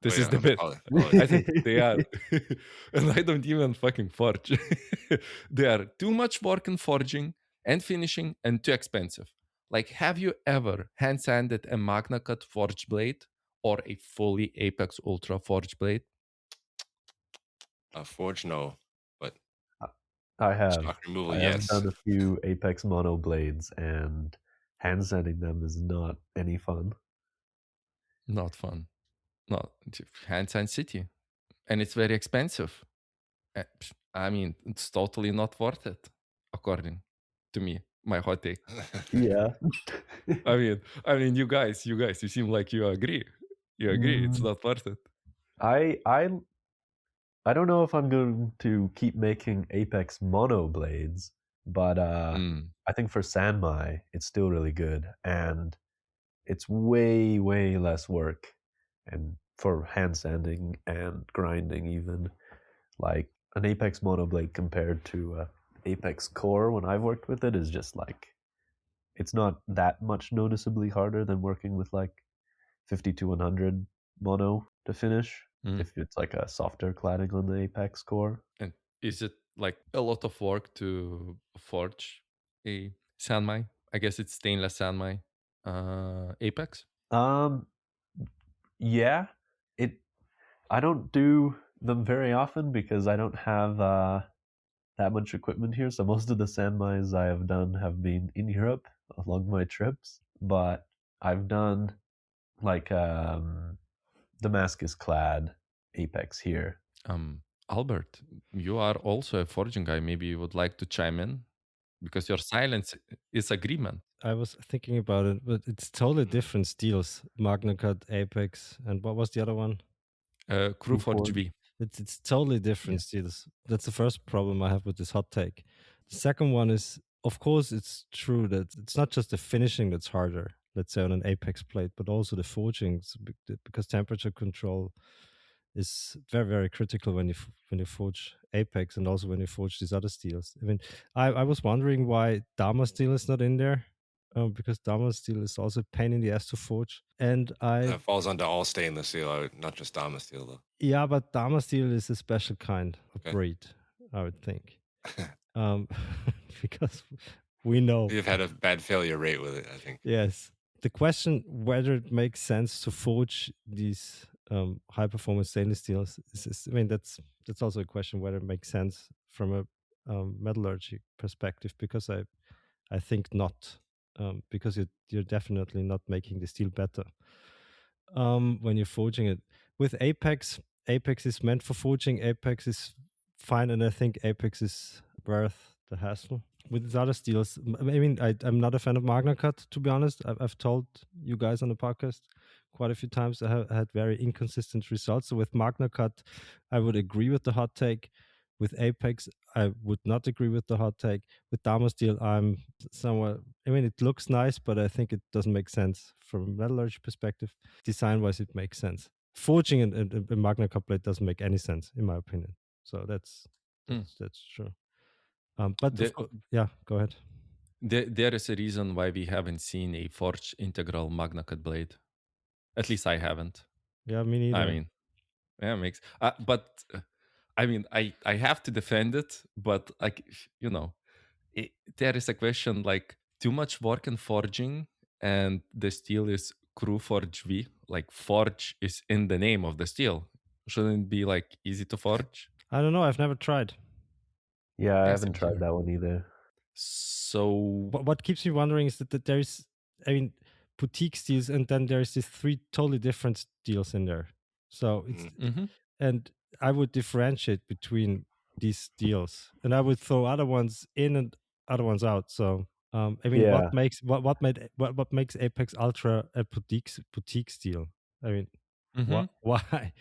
this is the bit. Probably. I think they are, and I don't even fucking forge. They are too much work in forging and finishing and too expensive. Like, have you ever hand sanded a Magna Cut forge blade or a fully Apex Ultra forge blade? Forge, no, but I have. stock removal, I yes. have done a few Apex mono blades, and hand sanding them is not any fun. Not fun. No, hand sand city, and it's very expensive. I mean, it's totally not worth it, according to me. My hot take. Yeah. I mean, you guys, you seem like you agree. You agree it's not worth it. I I don't know if I'm going to keep making Apex mono blades, but I think for Sanmai, it's still really good, and it's way, way less work. And for hand sanding and grinding, even like an Apex monoblade compared to Apex Core, when I've worked with it, is just like it's not that much noticeably harder than working with like 50-100 mono to finish. If it's like a softer cladding on the Apex Core. And is it like a lot of work to forge a Sanmai? I guess it's stainless Sanmai Apex. Yeah, I don't do them very often because I don't have that much equipment here. So most of the Sanmais I have done have been in Europe along my trips. But I've done like Damascus clad Apex here. Albert, you are also a forging guy. Maybe you would like to chime in because your silence is agreement. I was thinking about it, but it's totally different steels. Magna Cut, Apex, and what was the other one? Crew Forge V. It's totally different steels. That's the first problem I have with this hot take. The second one is, of course, it's true that it's not just the finishing that's harder, let's say on an Apex plate, but also the forging, because temperature control is very, very critical when you forge Apex and also when you forge these other steels. I mean, I was wondering why Dama steel is not in there. Because Dama steel is also a pain in the ass to forge, and That falls under all stainless steel, not just Dama steel, though. Yeah, but Dama steel is a special kind of breed, I would think, because we know you've had a bad failure rate with it. I think. Yes, the question whether it makes sense to forge these high performance stainless steels is, I mean, that's also a question whether it makes sense from a metallurgy perspective, because I think not, because you're definitely not making the steel better when you're forging it. With Apex is meant for forging. Apex is fine, and I think Apex is worth the hassle. With the other steels, I mean, I'm not a fan of Magna Cut, to be honest. I've told you guys on the podcast quite a few times I had very inconsistent results. So with Magna Cut, I would agree with the hot take. With Apex, I would not agree with the hot take. With Dama steel, I'm somewhat, I mean, it looks nice, but I think it doesn't make sense from a metallurgy perspective. Design-wise, it makes sense. Forging a Magna Cut plate doesn't make any sense, in my opinion. So that's true. But yeah, go ahead. There is a reason why we haven't seen a forged integral Magna Cut blade. At least I haven't. Yeah, me neither. I mean, yeah, makes. But I mean, I have to defend it. But like, you know, there is a question like too much work in forging, and the steel is Crew Forge V. Like forge is in the name of the steel. Shouldn't it be like easy to forge? I don't know. I've never tried. Yeah, I haven't tried that one either. So what keeps me wondering is that there's, I mean, boutique steels, and then there's these three totally different steels in there. So it's and I would differentiate between these steels, and I would throw other ones in and other ones out. So I mean, what makes Apex Ultra a boutique steel? I mean, why?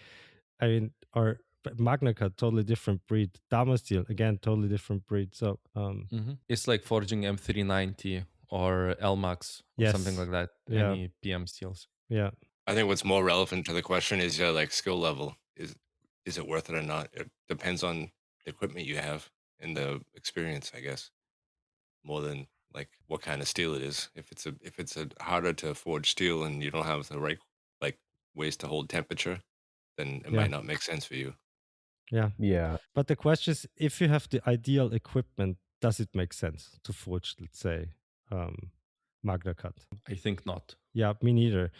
I mean, or Magna Cut, totally different breed. Dama steel, again, totally different breed. So it's like forging M390 or LMAX or something like that. Yeah. Any PM steels. Yeah. I think what's more relevant to the question is your like skill level. Is it worth it or not? It depends on the equipment you have and the experience, I guess, more than like what kind of steel it is. If it's a harder to forge steel and you don't have the right like ways to hold temperature, then it might not make sense for you. Yeah. But the question is, if you have the ideal equipment, does it make sense to forge, let's say, Magna Cut? I think not. Yeah, me neither.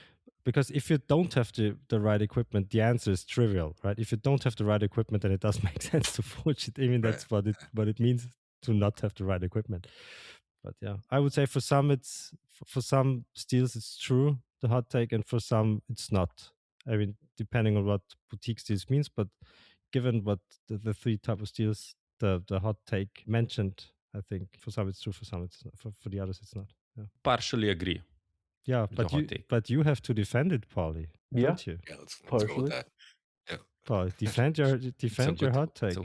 Because if you don't have the right equipment, the answer is trivial, right? If you don't have the right equipment, then it does make sense to forge it. I mean, that's what it means to not have the right equipment. But yeah, I would say for some for some steels it's true, the hot take, and for some it's not. I mean, depending on what boutique steels means, but given what the three type of steels the hot take mentioned, I think for some it's true, for some it's not, for the others it's not. Yeah. Partially agree. Yeah, but you have to defend it, Paulie, don't you? Yeah, let's go with that. Yeah. Paul, defend your hot take.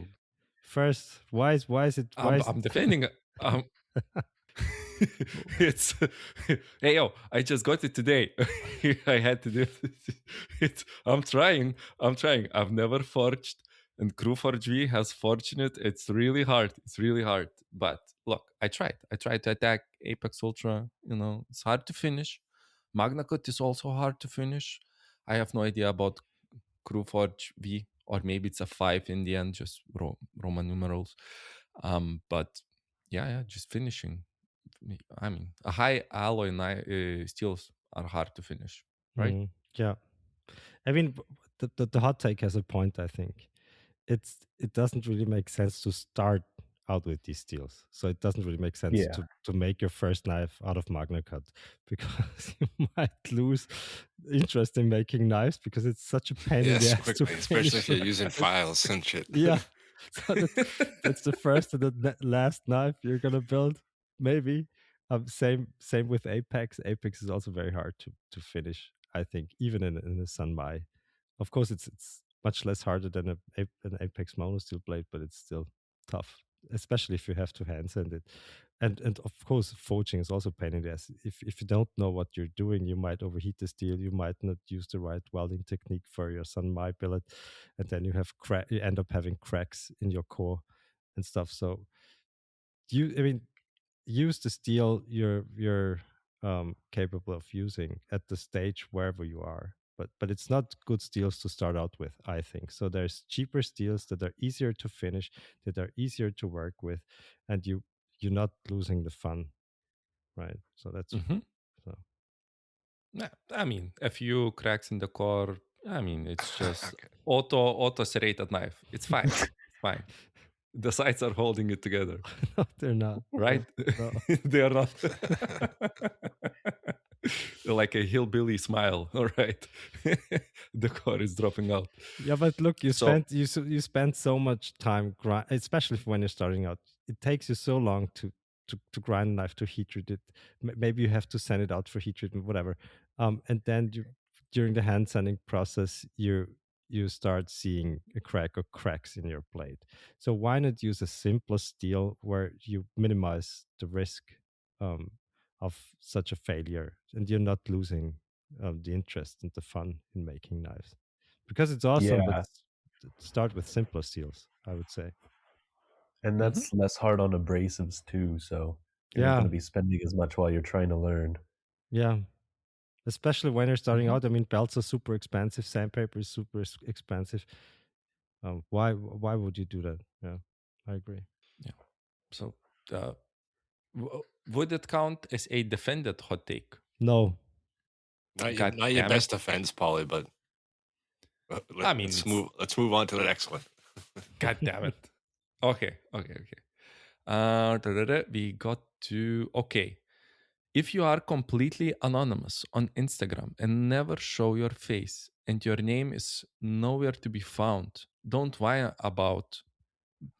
First, why is it? I'm defending. It's hey yo, I just got it today. I had to do it. I'm trying. I've never forged, and CrewForge V has forged it. It's really hard. But look, I tried to attack Apex Ultra. It's hard to finish. Magna Cut is also hard to finish. I have no idea about CrewForge V, or maybe it's a 5 in the end, just Roman numerals. But yeah, just finishing. I mean, a high alloy steels are hard to finish, right? Yeah, I mean, the hot take has a point. I think it doesn't really make sense to start out with these steels. So it doesn't really make sense to make your first knife out of Magna Cut, because you might lose interest in making knives because it's such a pain in the ass quickly, to especially if finish. you're using files and shit. Yeah, so that's the first and the last knife you're gonna build, maybe. Same with Apex. Apex is also very hard to finish, I think, even in a Sanmai. Of course, it's much less harder than an Apex mono steel blade, but it's still tough, especially if you have to hand sand it. And of course, forging is also a pain in the ass. If you don't know what you're doing, you might overheat the steel. You might not use the right welding technique for your Sanmai billet, and then you end up having cracks in your core and stuff. So use the steel you're capable of using at the stage wherever you are. But it's not good steels to start out with, I think. So there's cheaper steels that are easier to finish, that are easier to work with, and you're not losing the fun, right? So that's so. Yeah, I mean, a few cracks in the core. I mean, it's just auto serrated knife. It's fine. Fine. The sides are holding it together. No, they're not. Right? No. They are not. Like a hillbilly smile. All right. The core is dropping out. Yeah, but look, you spent so much time especially when you're starting out. It takes you so long to grind a knife, to heat treat it. Maybe you have to send it out for heat treatment, whatever. And then during the hand sanding process, you start seeing a crack or cracks in your blade. So why not use a simpler steel where you minimize the risk of such a failure, and you're not losing the interest and the fun in making knives, because it's awesome. But start with simpler steels, I would say. And that's less hard on abrasives too, so you're not going to be spending as much while you're trying to learn. Yeah, especially when you're starting out. I mean, belts are super expensive, sandpaper is super expensive. Why would you do that? Yeah, I agree. Yeah. So would it count as a defended hot take? No. Not your best offense, Paulie, but let's move on to the next one. God damn it. Okay. We got to If you are completely anonymous on Instagram and never show your face and your name is nowhere to be found, don't whine about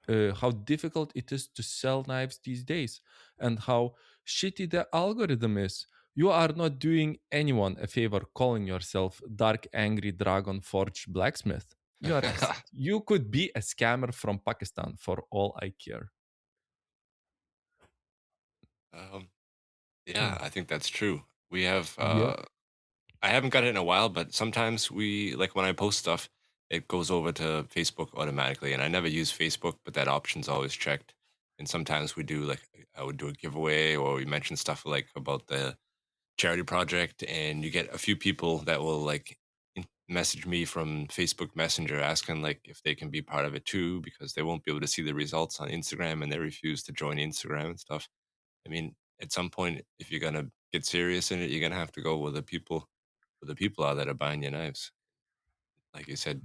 how difficult it is to sell knives these days and how shitty the algorithm is. You are not doing anyone a favor calling yourself Dark Angry Dragon Forge Blacksmith. You could be a scammer from Pakistan for all I care. Yeah, I think that's true. We have I haven't got it in a while, but sometimes when I post stuff, it goes over to Facebook automatically, and I never use Facebook, but that option's always checked. And sometimes I would do a giveaway, or we mention stuff like about the charity project, and you get a few people that will message me from Facebook Messenger asking if they can be part of it too, because they won't be able to see the results on Instagram and they refuse to join Instagram and stuff. I mean, at some point, if you're gonna get serious in it, you're gonna have to go where the people are that are buying your knives. Like you said,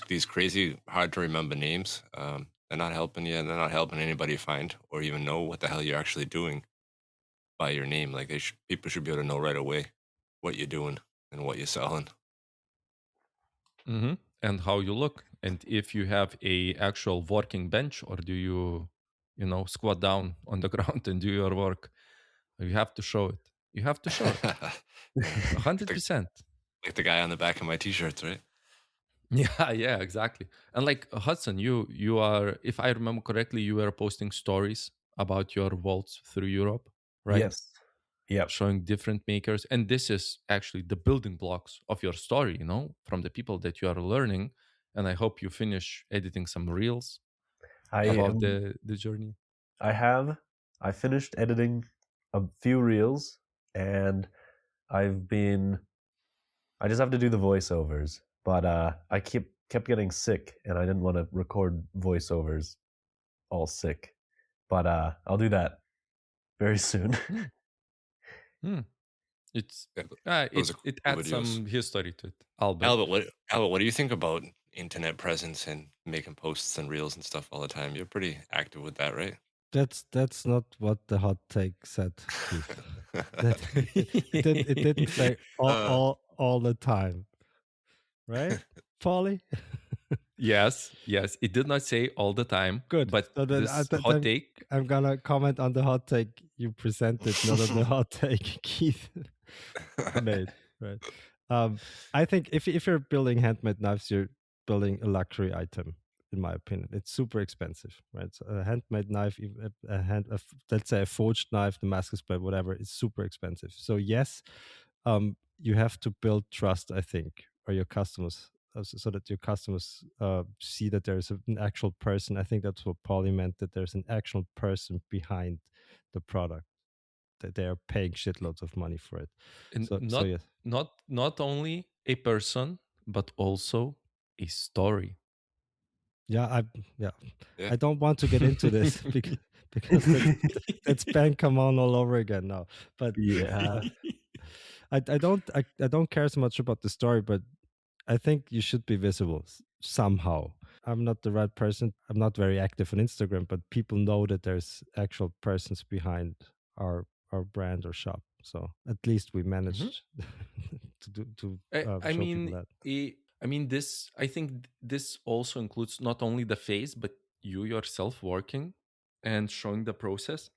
these crazy, hard to remember names, they're not helping you. They're not helping anybody find or even know what the hell you're actually doing by your name. Like people should be able to know right away what you're doing and what you're selling. And how you look, and if you have a actual working bench, or do you squat down on the ground and do your work. You have to show it. 100%. Like the guy on the back of my t-shirts, right? Yeah, exactly. And like Hudson, you are, if I remember correctly, you were posting stories about your vaults through Europe, right? Yes. Yep. Showing different makers, and this is actually the building blocks of your story, from the people that you are learning. And I hope you finish editing some reels I about am. the journey. I finished editing a few reels, and I just have to do the voiceovers. But I kept getting sick, and I didn't want to record voiceovers all sick. But I'll do that very soon. Hmm. Hmm. It's Yeah, those are it cool adds videos. some history to it, Albert. Albert, what do you think about internet presence and making posts and reels and stuff all the time? You're pretty active with that, right? That's not what the hot take said, Keith. That it didn't say Uh, all the time, right, Polly? Yes, it did not say all the time, Good. but So then, this hot take. I'm gonna comment on the hot take you presented, not on the hot take Keith made. Right. I think if you're building handmade knives, you're building a luxury item. In my opinion, it's super expensive, right? So a handmade knife, let's say a forged knife, Damascus blade, whatever, is super expensive. So yes, you have to build trust, I think, or your customers, so that your customers see that there's an actual person. I think that's what Polly meant, that there's an actual person behind the product, that they are paying shitloads of money for it. And So yes. not only a person, but also a story. Yeah, yeah. I don't want to get into this because that's Ben come on all over again now. But Yeah. I don't care so much about the story, but I think you should be visible somehow. I'm not the right person. I'm not very active on Instagram, but people know that there's actual persons behind our brand or shop. So at least we Mhm. managed to I show people mean, that. this. I think this also includes not only the face, but you yourself working and showing the process.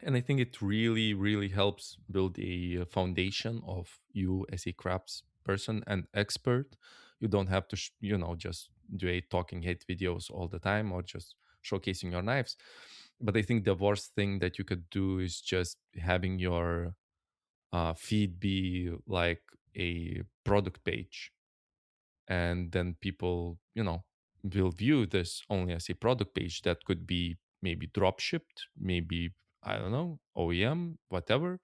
And I think it really, really helps build a foundation of you as a crafts person and expert. You don't have to, just do a talking head videos all the time or just showcasing your knives. But I think the worst thing that you could do is just having your feed be like a product page, and then people will view this only as a product page that could be maybe drop shipped, maybe, I don't know, OEM, whatever.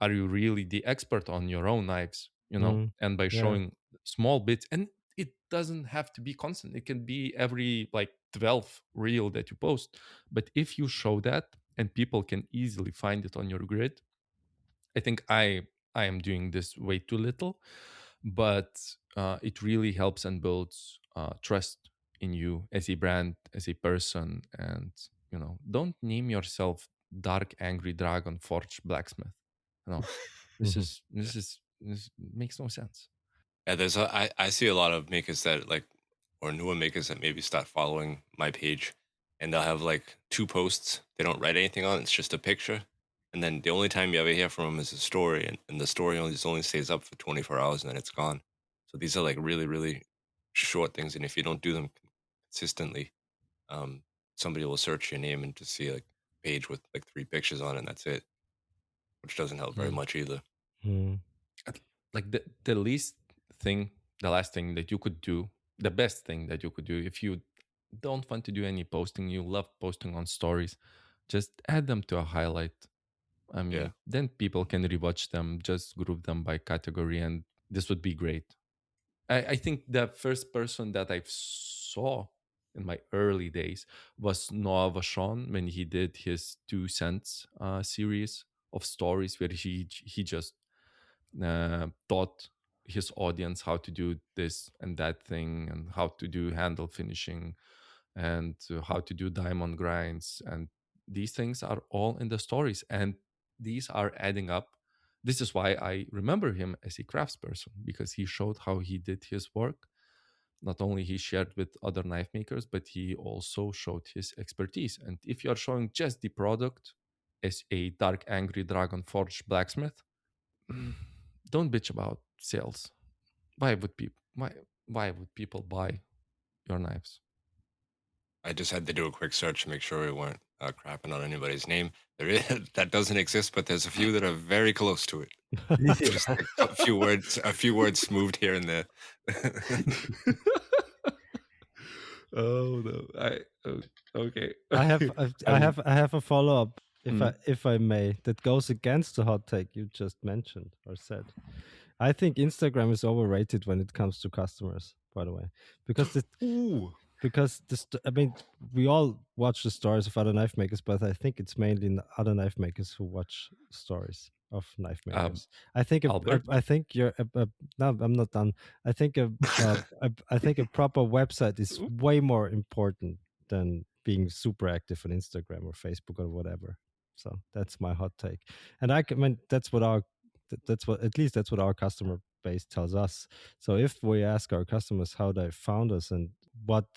Are you really the expert on your own knives? Mm, And by yeah. showing small bits, and it doesn't have to be constant, it can be every like 12 reel that you post. But if you show that and people can easily find it on your grid, I think I am doing this way too little, but it really helps and builds trust in you as a brand, as a person, and don't name yourself Dark Angry Dragon Forge Blacksmith. No, this makes no sense. Yeah, I see a lot of makers that like, or newer makers that maybe start following my page, and they'll have like two posts. They don't write anything on it. It's just a picture, and then the only time you ever hear from them is a story, and the story only stays up for 24 hours and then it's gone. So these are like really really short things, and if you don't do them consistently, um, somebody will search your name and just see like a page with like three pictures on it, and that's it, which doesn't help very Hmm. much either. Mm. Like the least thing, the last thing that you could do, the best thing that you could do, if you don't want to do any posting, you love posting on stories, just add them to a highlight. I Yeah. mean, then people can rewatch them, just group them by category, and this would be great. I think the first person that I saw in my early days was Noah Vachon when he did his 2 cents series of stories where he just taught his audience how to do this and that thing, and how to do handle finishing, and how to do diamond grinds, and these things are all in the stories, and these are adding up. This is why I remember him as a craftsperson, because he showed how he did his work. Not only he shared with other knife makers, but he also showed his expertise. And if you are showing just the product as a Dark Angry Dragon Forge blacksmith, don't bitch about sales. Why would people? Why? why would people buy your knives? I just had to do a quick search to make sure we weren't crapping on anybody's name. There is that doesn't exist, but there's a few that are very close to it. Just a few words moved here and there. Oh no! Okay. I have a follow up, if I may, that goes against the hot take you just mentioned or said. I think Instagram is overrated when it comes to customers, by the way, because I mean, we all watch the stories of other knife makers, but I think it's mainly other knife makers who watch stories of knife makers. I think I think you're no, I'm not done. I think I think a proper website is way more important than being super active on Instagram or Facebook or whatever. So that's my hot take, and I mean that's what at least that's what our customer base tells us. So if we ask our customers how they found us and what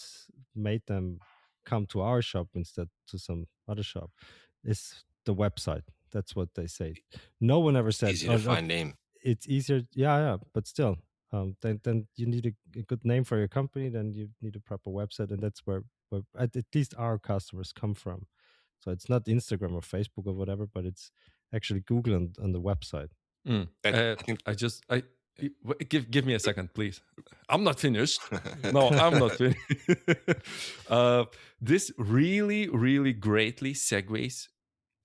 made them come to our shop instead to some other shop, is the website. That's what they say. No one ever said easy to find name. It's easier. Yeah, but still, then you need a good name for your company. Then you need a proper website, and that's where at least our customers come from. So it's not Instagram or Facebook or whatever, but it's actually Google and the website. Give me a second, please. I'm not finished. No, I'm not finished. This really, really greatly segues,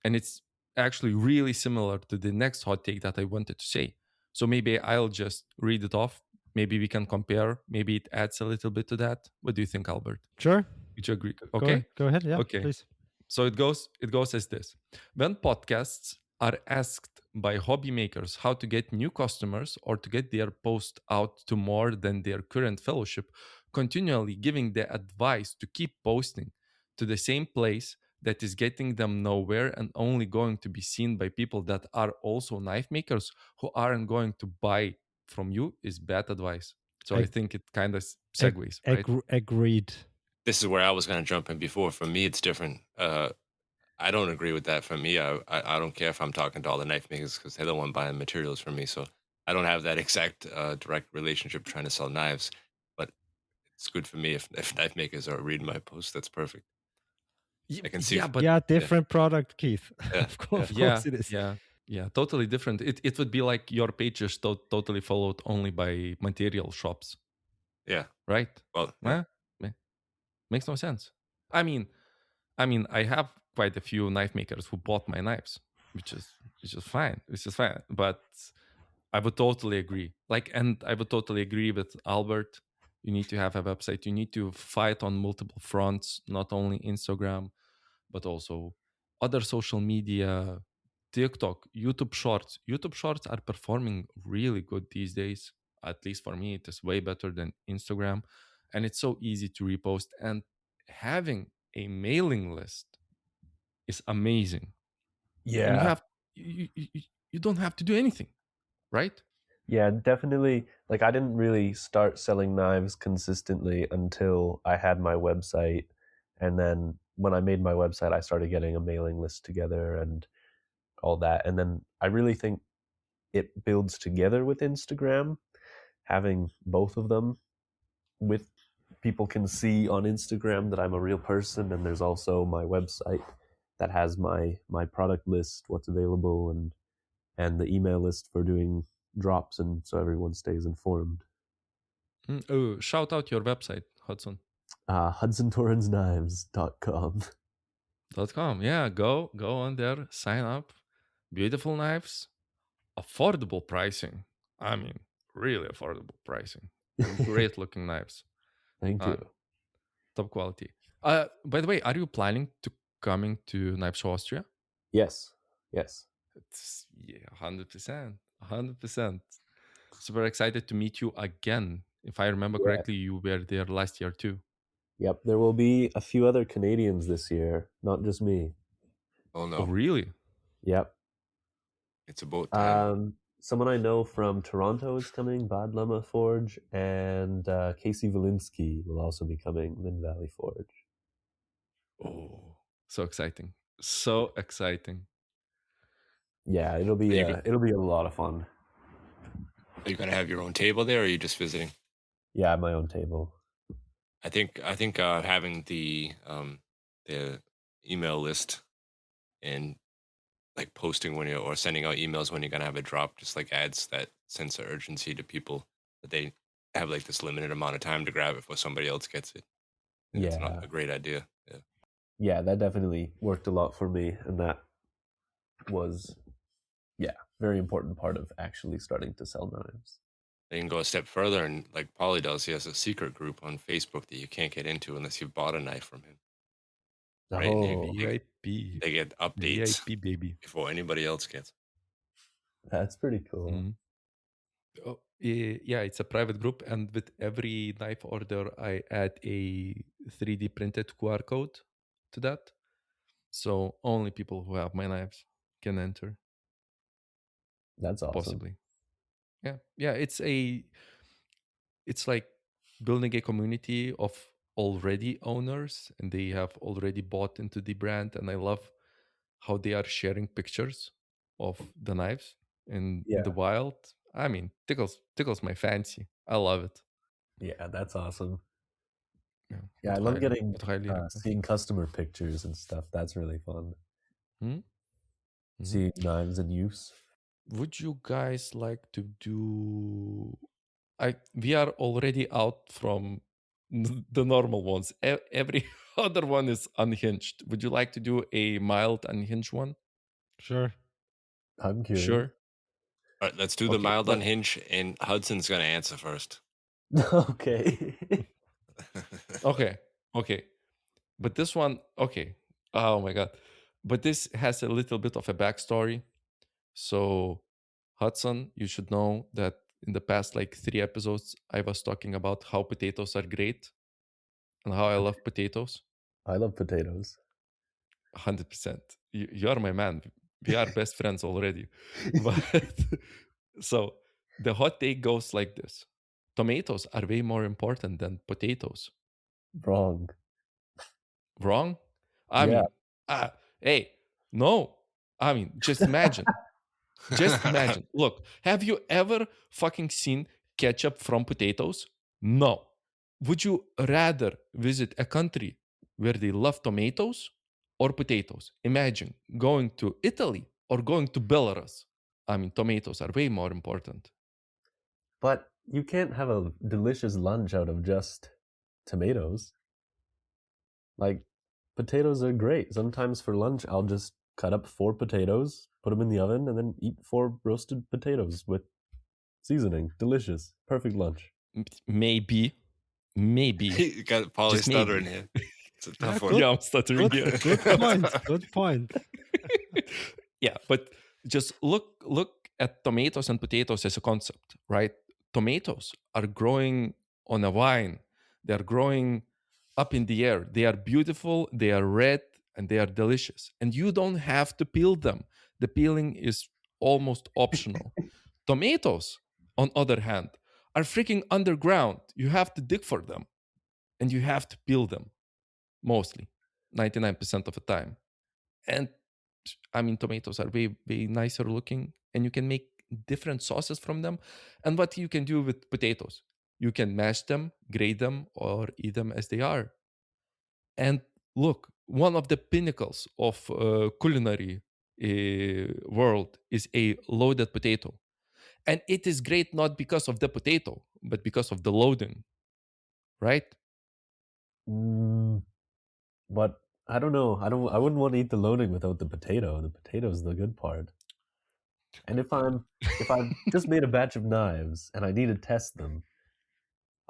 and it's actually really similar to the next hot take that I wanted to say. So maybe I'll just read it off. Maybe we can compare. Maybe it adds a little bit to that. What do you think, Albert? Sure. Would you agree? Okay. Go ahead. Yeah. Okay. Please. So it goes as this. When podcasts are asked by hobby makers how to get new customers or to get their post out to more than their current fellowship, continually giving the advice to keep posting to the same place that is getting them nowhere and only going to be seen by people that are also knife makers who aren't going to buy from you is bad advice. So I think it kind of segues, right? Agreed. This is where I was going to jump in before. For me, it's different. I don't agree with that. For me, I don't care if I'm talking to all the knife makers because they're the one buying materials from me. So I don't have that exact direct relationship trying to sell knives. But it's good for me if knife makers are reading my posts. That's perfect. I can see. Different product, Keith. Yeah. Of course it is. Yeah, totally different. It would be like your page is totally followed only by material shops. Yeah. Right? Well, makes no sense. I mean, I have quite a few knife makers who bought my knives, which is fine. But I would totally agree. And I would totally agree with Albert. You need to have a website. You need to fight on multiple fronts, not only Instagram, but also other social media, TikTok, YouTube Shorts. YouTube Shorts are performing really good these days. At least for me, it is way better than Instagram. And it's so easy to repost. And having a mailing list is amazing. Yeah. And you don't have to do anything, right? Yeah, definitely. Like, I didn't really start selling knives consistently until I had my website. And then when I made my website, I started getting a mailing list together and all that. And then I really think it builds together with Instagram, having both of them. With people can see on Instagram that I'm a real person, and there's also my website that has my product list, what's available, and the email list for doing drops, and so everyone stays informed. Oh, shout out your website, Hudson. HudsonTorrensKnives.com. .com. Yeah, go on there, sign up. Beautiful knives, affordable pricing. I mean, really affordable pricing. Great looking knives. Thank you. Top quality. By the way, are you planning to coming to Knife Show Austria? Yes. It's 100%. Super excited to meet you again. If I remember correctly, you were there last year too. Yep, there will be a few other Canadians this year, not just me. Oh no! Oh, really? Yep. It's about time. Someone I know from Toronto is coming, Bad Llama Forge, and Casey Valinsky will also be coming, Lynn Valley Forge. Oh, so exciting! So exciting! Yeah, it'll be a lot of fun. Are you gonna have your own table there, or are you just visiting? Yeah, my own table. I think having the email list and like posting when you or sending out emails when you're gonna have a drop just like adds that sense of urgency to people that they have like this limited amount of time to grab it before somebody else gets it. I think it's not Yeah. a great idea. Yeah. Yeah, that definitely worked a lot for me, and that was, yeah, very important part of actually starting to sell knives. They can go a step further, and like Paulie does, he has a secret group on Facebook that you can't get into unless you've bought a knife from him. Right? And Oh, VIP. they get updates VIP, baby. before anybody else gets. that's pretty cool. Mhm. Oh, yeah, it's a private group, and with every knife order, I add a 3D printed QR code to that. So only people who have my knives can enter, That's awesome. possibly. Yeah. It's like building a community of already owners, and they have already bought into the brand. And I love how they are sharing pictures of the knives in the Yeah. wild. I mean, tickles my fancy. I love it. Yeah, that's awesome. Yeah, Yeah, I would love highly- getting would highly recommend. seeing customer pictures and stuff. That's really fun. Mhm. Seeing knives in use. Would you guys like to do? We are already out from the normal ones. Every other one is unhinged. Would you like to do a mild unhinged one? Sure. I'm curious. Sure. All right, let's do the Okay, mild but- unhinge, and Hudson's gonna answer first. Okay. Okay. But this one, okay. Oh my god. But this has a little bit of a backstory. So, Hudson, you should know that in the past like 3 episodes, I was talking about how potatoes are great and how I love potatoes. I love potatoes. 100%. You are my man. We are best friends already. But so the hot take goes like this: tomatoes are way more important than potatoes. Wrong. Wrong? I Yeah. mean, hey, no. I mean, just imagine. Just imagine. Look, have you ever fucking seen ketchup from potatoes? No. Would you rather visit a country where they love tomatoes or potatoes? Imagine going to Italy or going to Belarus. I mean, tomatoes are way more important. But you can't have a delicious lunch out of just tomatoes. Like, potatoes are great. Sometimes for lunch, I'll just cut up 4 potatoes, put them in the oven, and then eat 4 roasted potatoes with seasoning. Delicious. Perfect lunch. Maybe. You got Paulie Just maybe. stuttering here. It's a tough Yeah, one. Yeah, I'm stuttering here. Good point. Good point. Yeah, but just look at tomatoes and potatoes as a concept, right? Tomatoes are growing on a vine. They are growing up in the air. They are beautiful, they are red, and they are delicious. And you don't have to peel them. The peeling is almost optional. Tomatoes, on other hand, are freaking underground. You have to dig for them, and you have to peel them, mostly 99% of the time. And I mean, tomatoes are way, way nicer looking, and you can make different sauces from them. And what you can do with potatoes, you can mash them, grate them, or eat them as they are. And look, one of the pinnacles of culinary world is a loaded potato. And it is great not because of the potato, but because of the loading, right? But I don't know. I wouldn't want to eat the loading without the potato. The potato's the good part. And if I've just made a batch of knives and I need to test them,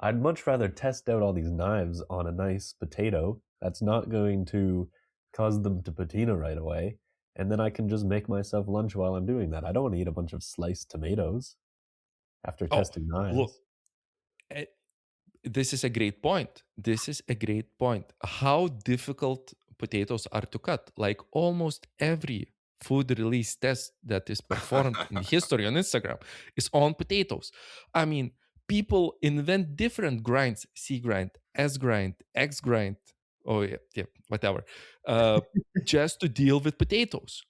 I'd much rather test out all these knives on a nice potato that's not going to cause them to patina right away, and then I can just make myself lunch while I'm doing that. I don't want to eat a bunch of sliced tomatoes after testing knives. Look, this is a great point. This is a great point. How difficult potatoes are to cut. Like almost every food release test that is performed in history on Instagram is on potatoes. I mean, people invent different grinds: C grind, S grind, X grind. Oh yeah, whatever. Just to deal with potatoes.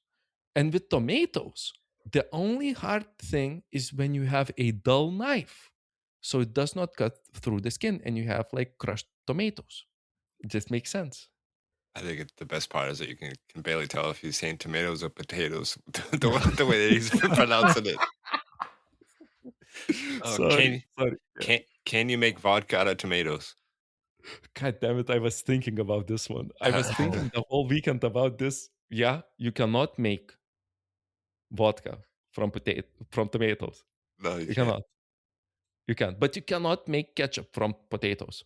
And with tomatoes, the only hard thing is when you have a dull knife. so it does not cut through the skin, and you have like crushed tomatoes. It just makes sense. I think the best part is that you can barely tell if he's saying tomatoes or potatoes. the way that he's pronouncing it. Sorry. Can you make vodka out of tomatoes? God damn it, I was thinking about this one. I was thinking the whole weekend about this. Yeah, you cannot make vodka from tomatoes. No, You can't. cannot. You can't. But you cannot make ketchup from potatoes.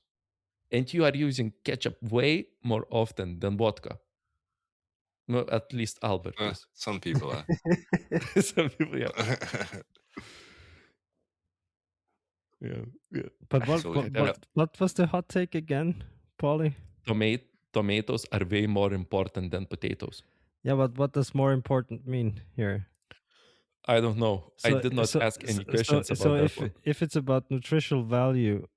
And you are using ketchup way more often than vodka. No, at least Albert is. Some people are. Some people, yeah. Yeah. But So what was the hot take again, Paulie? Tomatoes are way more important than potatoes. Yeah, but what does more important mean here? I don't know. I did not ask any questions about that one. If it's about nutritional value,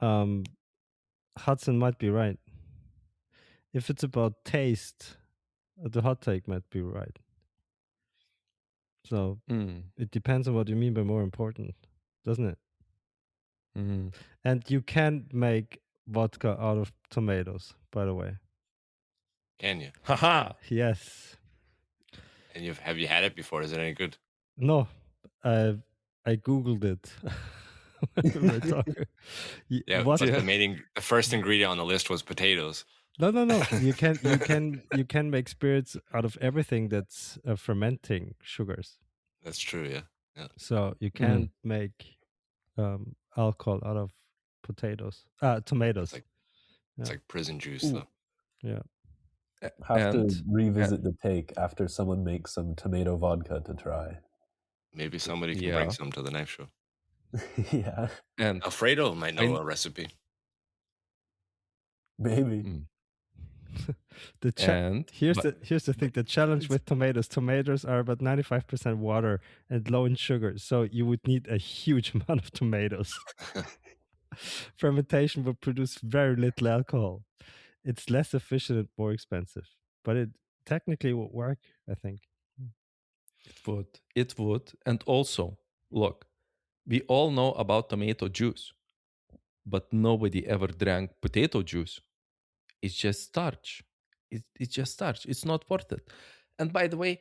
Hudson might be right. If it's about taste, the hot take might be right. So it depends on what you mean by more important, doesn't it? Mm-hmm. And you can make vodka out of tomatoes, by the way. Can you? Haha. Yes. And have you had it before? Is it any good? No, I googled it. When we were talking. Yeah, but the first ingredient on the list was potatoes. No. You can make spirits out of everything that's fermenting sugars. That's true. Yeah. So you can make alcohol out of tomatoes. It's like prison juice, though. Yeah. Have to revisit the take after someone makes some tomato vodka to try. Maybe somebody can bring some to the next show. Yeah. And Alfredo might know a recipe. Maybe. Here's the thing: the challenge with tomatoes are about 95% water and low in sugar, so you would need a huge amount of tomatoes. Fermentation would produce very little alcohol. It's less efficient and more expensive, but it technically would work, I think. It would. And also, look, we all know about tomato juice, but nobody ever drank potato juice. It's just starch. It's just starch. It's not worth it. And by the way,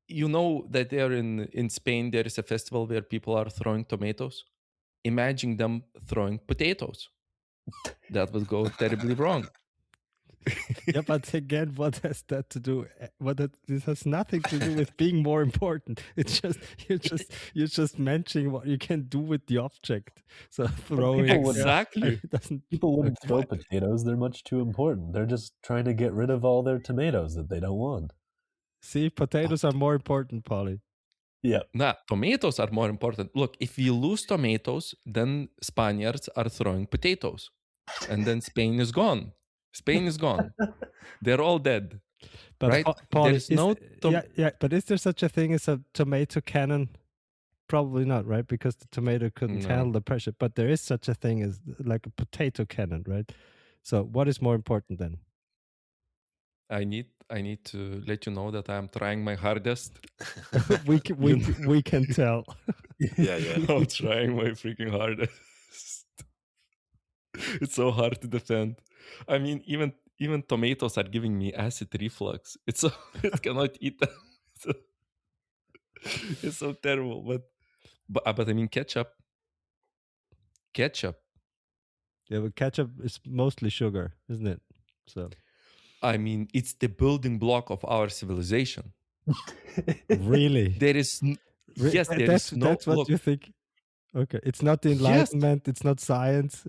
you know that there in Spain, there is a festival where people are throwing tomatoes. Imagine them throwing potatoes. That would go terribly wrong. Yeah, but again, what has that to do? This has nothing to do with being more important. It's just you're just mentioning what you can do with the object. So throwing exactly. People wouldn't throw potatoes. They're much too important. They're just trying to get rid of all their tomatoes that they don't want. See, potatoes are more important, Paulie. Yeah. Nah, tomatoes are more important. Look, if we lose tomatoes, then Spaniards are throwing potatoes. And then Spain is gone. Spain is gone. They're all dead. But right? Paulie, but is there such a thing as a tomato cannon? Probably not, right? Because the tomato couldn't handle the pressure. But there is such a thing as like a potato cannon, right? So what is more important then? I need to let you know that I'm trying my hardest. we can tell. Yeah. I'm trying my freaking hardest. It's so hard to defend. I mean, even tomatoes are giving me acid reflux. It cannot eat them. It's so terrible. But I mean, ketchup. Yeah, but ketchup is mostly sugar, isn't it? So, I mean, it's the building block of our civilization. Really? There is yes, there is no. That's what you think. Okay, it's not the Enlightenment. It's not science.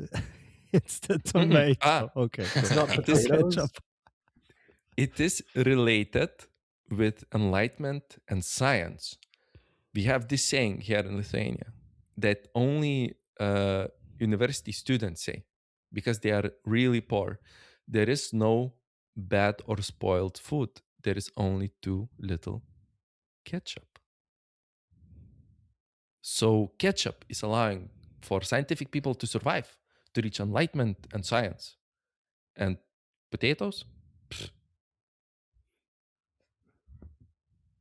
It's the tomato. Okay, it's not potatoes. It is related with enlightenment and science. We have this saying here in Lithuania that only university students say, because they are really poor. There is no bad or spoiled food. There is only too little ketchup. So ketchup is allowing for scientific people to survive, to reach enlightenment and science. And potatoes? Pfft.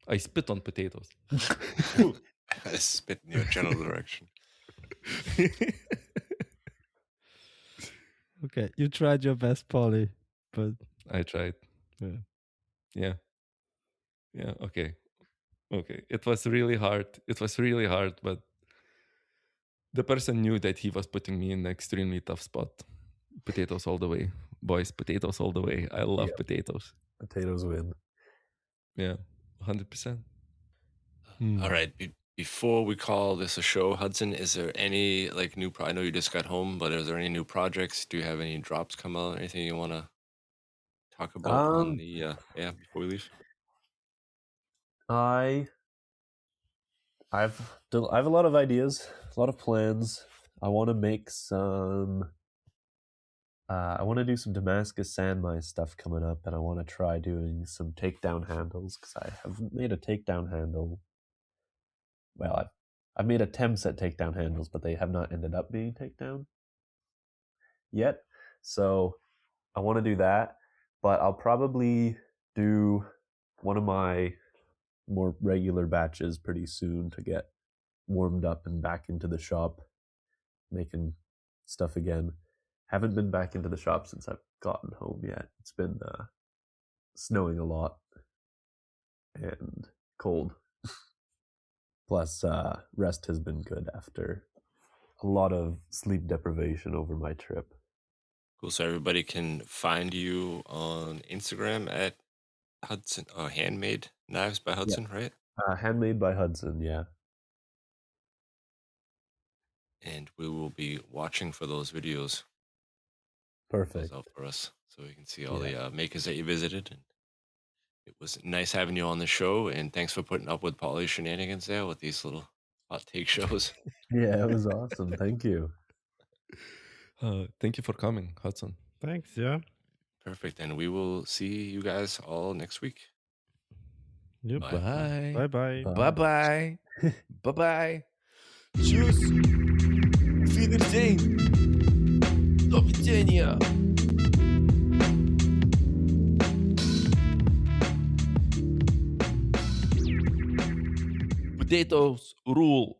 I spit on potatoes. I spit in your general direction. Okay, you tried your best, Polly, but I tried. yeah. Yeah. Okay. It was really hard. But the person knew that he was putting me in an extremely tough spot. Potatoes all the way, boys. Potatoes all the way. I love Yep. potatoes. Potatoes win. Yeah, 100%. All right. Before we call this a show, Hudson, is there any like new? I know you just got home, but is there any new projects? Do you have any drops come out? Anything you want to talk about on the before we leave? I have a lot of ideas, a lot of plans. I want to make some. I want to do some Damascus sandmine stuff coming up, and I want to try doing some takedown handles because I haven't made a takedown handle. Well, I've made attempts at takedown handles, but they have not ended up being takedown yet. So I want to do that, but I'll probably do one of my more regular batches pretty soon to get warmed up and back into the shop making stuff again. Haven't been back into the shop since I've gotten home yet. It's been snowing a lot and cold. Plus, rest has been good after a lot of sleep deprivation over my trip. Cool. So everybody can find you on Instagram at Hudson, Handmade Knives by Hudson, right? Handmade by Hudson, yeah. And we will be watching for those videos. Perfect. Out for us, so we can see all the makers that you visited. And it was nice having you on the show. And thanks for putting up with Polly's shenanigans there with these little hot take shows. Yeah, it was awesome. Thank you. Thank you for coming, Hudson. Thanks. Yeah. Perfect. And we will see you guys all next week. Yep. Bye. Bye bye. Bye bye. Bye bye. Tschüss. Wiedersehen. До widzenia. Potatoes rule.